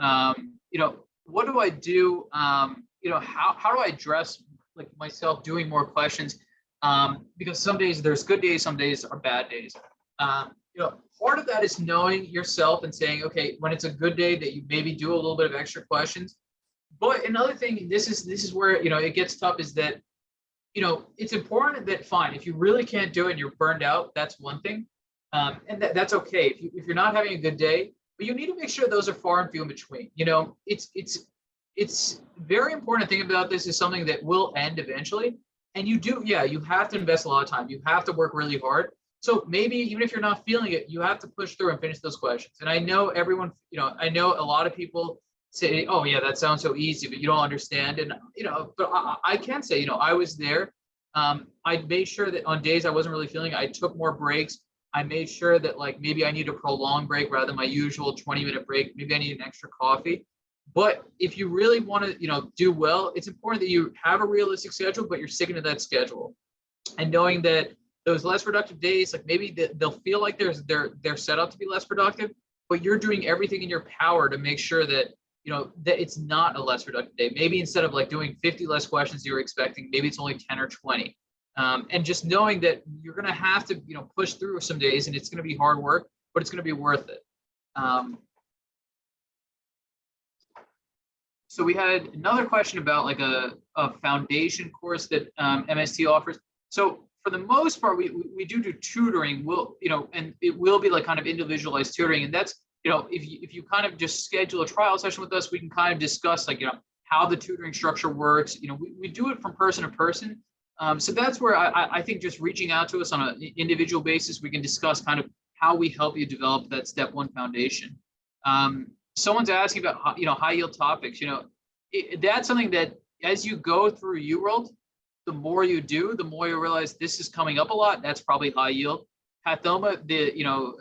what do I do? How do I address like myself doing more questions? Because some days there's good days, some days are bad days. Part of that is knowing yourself and saying, okay, when it's a good day, that you maybe do a little bit of extra questions. But another thing, this is where it gets tough, is that it's important that, fine, if you really can't do it and you're burned out, that's one thing, and that's okay if you're not having a good day. But you need to make sure those are far and few in between. It's very important to think about this as something that will end eventually. And you have to invest a lot of time. You have to work really hard. So maybe even if you're not feeling it, you have to push through and finish those questions. And I know everyone, I know a lot of people say, oh yeah, that sounds so easy, but you don't understand. And, but I can say, I was there. I made sure that on days I wasn't really feeling it, I took more breaks. I made sure that like maybe I need a prolonged break rather than my usual 20-minute break. Maybe I need an extra coffee. But if you really want to, do well, it's important that you have a realistic schedule, but you're sticking to that schedule. And knowing that those less productive days, like maybe they'll feel like they're set up to be less productive, but you're doing everything in your power to make sure that, that it's not a less productive day. Maybe instead of like doing 50 less questions you were expecting, maybe it's only 10 or 20. And just knowing that you're going to have to, push through some days, and it's going to be hard work, but it's going to be worth it. So we had another question about like a foundation course that MST offers. So for the most part, we do tutoring. And it will be like kind of individualized tutoring. And that's, if you kind of just schedule a trial session with us, we can kind of discuss like, how the tutoring structure works. We do it from person to person. So that's where I think just reaching out to us on an individual basis, we can discuss kind of how we help you develop that step 1 foundation. Someone's asking about, high yield topics. That's something that as you go through UWorld, the more you do, the more you realize this is coming up a lot. That's probably high yield. Pathoma, the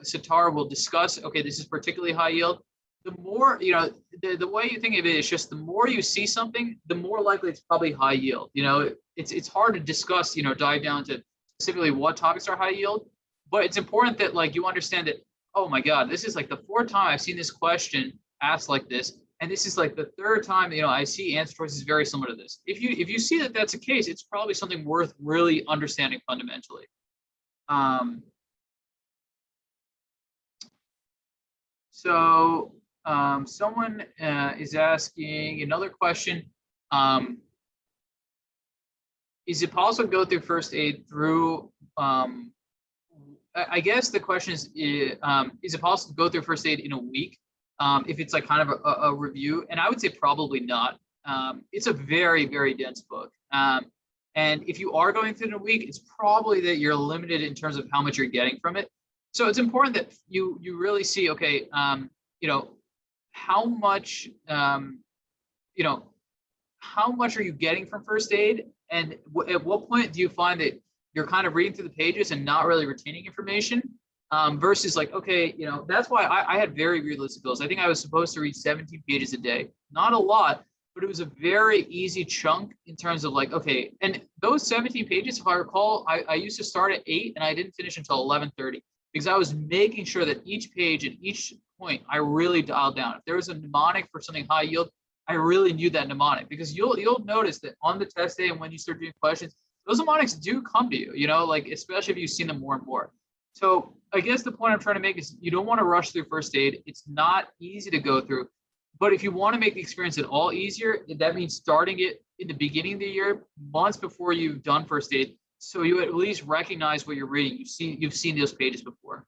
Sitar will discuss, okay, this is particularly high yield. The more, the way you think of it is just the more you see something, the more likely it's probably high yield. It's hard to discuss, dive down to specifically what topics are high yield, but it's important that like you understand that, oh my God, this is like the fourth time I've seen this question asked like this. And this is like the third time, I see answer choices very similar to this. If you see that that's the case, it's probably something worth really understanding fundamentally. Someone is asking another question. Is it possible to go through first aid through, I guess the question is it possible to go through first aid in a week? If it's like kind of a review, and I would say probably not. It's a very, very dense book. And if you are going through it in a week, it's probably that you're limited in terms of how much you're getting from it. So it's important that you really see, okay, how much, how much are you getting from first aid? And at what point do you find that you're kind of reading through the pages and not really retaining information? Versus like, okay, that's why I had very realistic goals. I think I was supposed to read 17 pages a day, not a lot, but it was a very easy chunk in terms of like, okay, and those 17 pages, if I recall, I used to start at 8 and I didn't finish until 11:30 because I was making sure that each page and each point I really dialed down. If there was a mnemonic for something high yield, I really knew that mnemonic, because you'll notice that on the test day and when you start doing questions, those mnemonics do come to you, like especially if you've seen them more and more. So I guess the point I'm trying to make is you don't want to rush through first aid. It's not easy to go through, but if you want to make the experience at all easier, that means starting it in the beginning of the year, months before you've done first aid, so you at least recognize what you're reading. You've seen those pages before.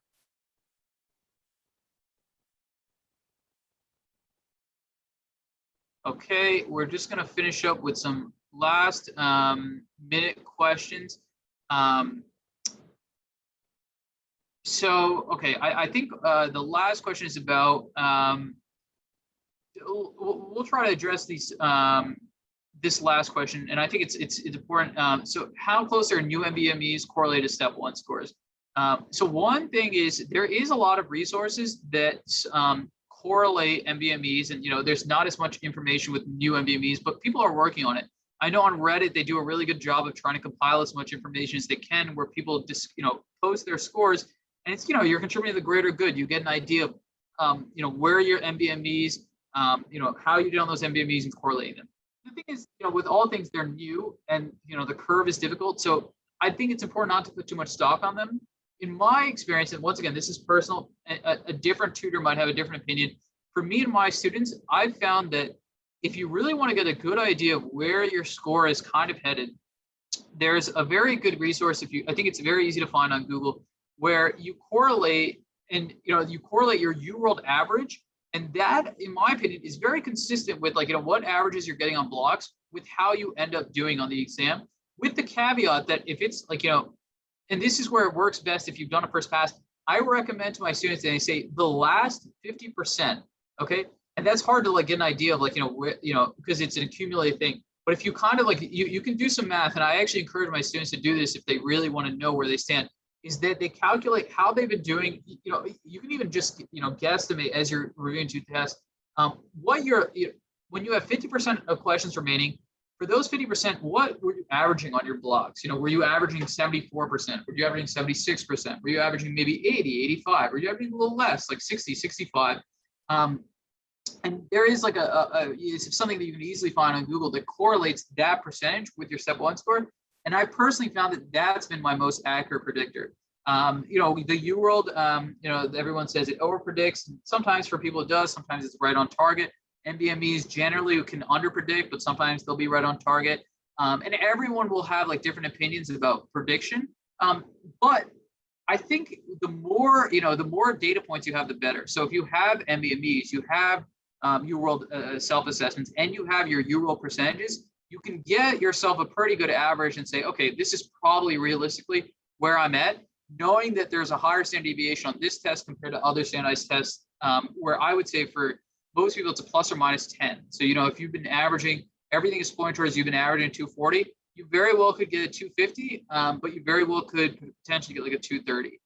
Okay, we're just going to finish up with some last minute questions. Okay, I think the last question is about, we'll try to address these, this last question, and I think it's important. So how close are new MBMEs correlated to step 1 scores? So one thing is there is a lot of resources that correlate MBMEs, and there's not as much information with new MBMEs, but people are working on it. I know on Reddit they do a really good job of trying to compile as much information as they can, where people just post their scores, and it's you're contributing to the greater good. You get an idea of where your MBMEs, how you did on those MBMEs and correlating them. The thing is, with all things, they're new, and the curve is difficult. So I think it's important not to put too much stock on them. In my experience, and once again, this is personal, a different tutor might have a different opinion. For me and my students, I've found that if you really want to get a good idea of where your score is kind of headed, there's a very good resource. I think it's very easy to find on Google, where you correlate, and you correlate your UWorld average, and that, in my opinion, is very consistent with like what averages you're getting on blocks with how you end up doing on the exam, with the caveat that if it's like and this is where it works best if you've done a first pass, I recommend to my students, and I say the last 50%, okay? And that's hard to like get an idea of like, because it's an accumulated thing. But if you kind of like, you can do some math, and I actually encourage my students to do this if they really want to know where they stand, is that they calculate how they've been doing. You can even just, guesstimate as you're reviewing 2 tests, when you have 50% of questions remaining, for those 50%, what were you averaging on your blocks? Were you averaging 74%? Were you averaging 76%? Were you averaging maybe 80, 85? Were you averaging a little less, like 60, 65? And there is like it's something that you can easily find on Google that correlates that percentage with your step 1 score. And I personally found that that's been my most accurate predictor. The UWorld, everyone says it over predicts. Sometimes for people it does, sometimes it's right on target. MBMEs generally can under predict, but sometimes they'll be right on target. And everyone will have like different opinions about prediction. But I think the more data points you have, the better. So if you have MBMEs, you have UWorld self-assessments, and you have your UWorld percentages, you can get yourself a pretty good average and say, okay, this is probably realistically where I'm at, knowing that there's a higher standard deviation on this test compared to other standardized tests, where I would say for most people it's a plus or minus 10. So, if you've been averaging, everything is pointing towards you've been averaging 240, you very well could get a 250, but you very well could potentially get like a 230.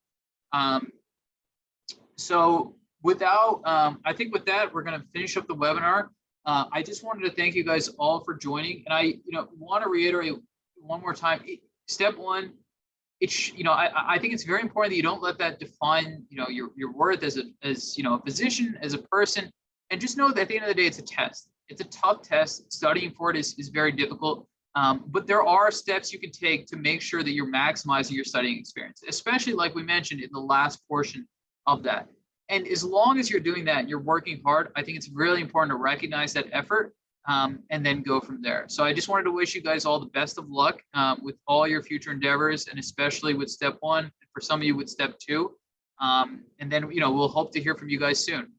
So without, I think with that, we're going to finish up the webinar. I just wanted to thank you guys all for joining. And I, want to reiterate one more time, step one, I think it's very important that you don't let that define, your worth as a physician, as a person, and just know that at the end of the day, it's a test. It's a tough test. Studying for it is very difficult. But there are steps you can take to make sure that you're maximizing your studying experience, especially like we mentioned in the last portion of that. And as long as you're doing that and you're working hard, I think it's really important to recognize that effort and then go from there. So I just wanted to wish you guys all the best of luck with all your future endeavors, and especially with step one, for some of you with step two. And then, we'll hope to hear from you guys soon.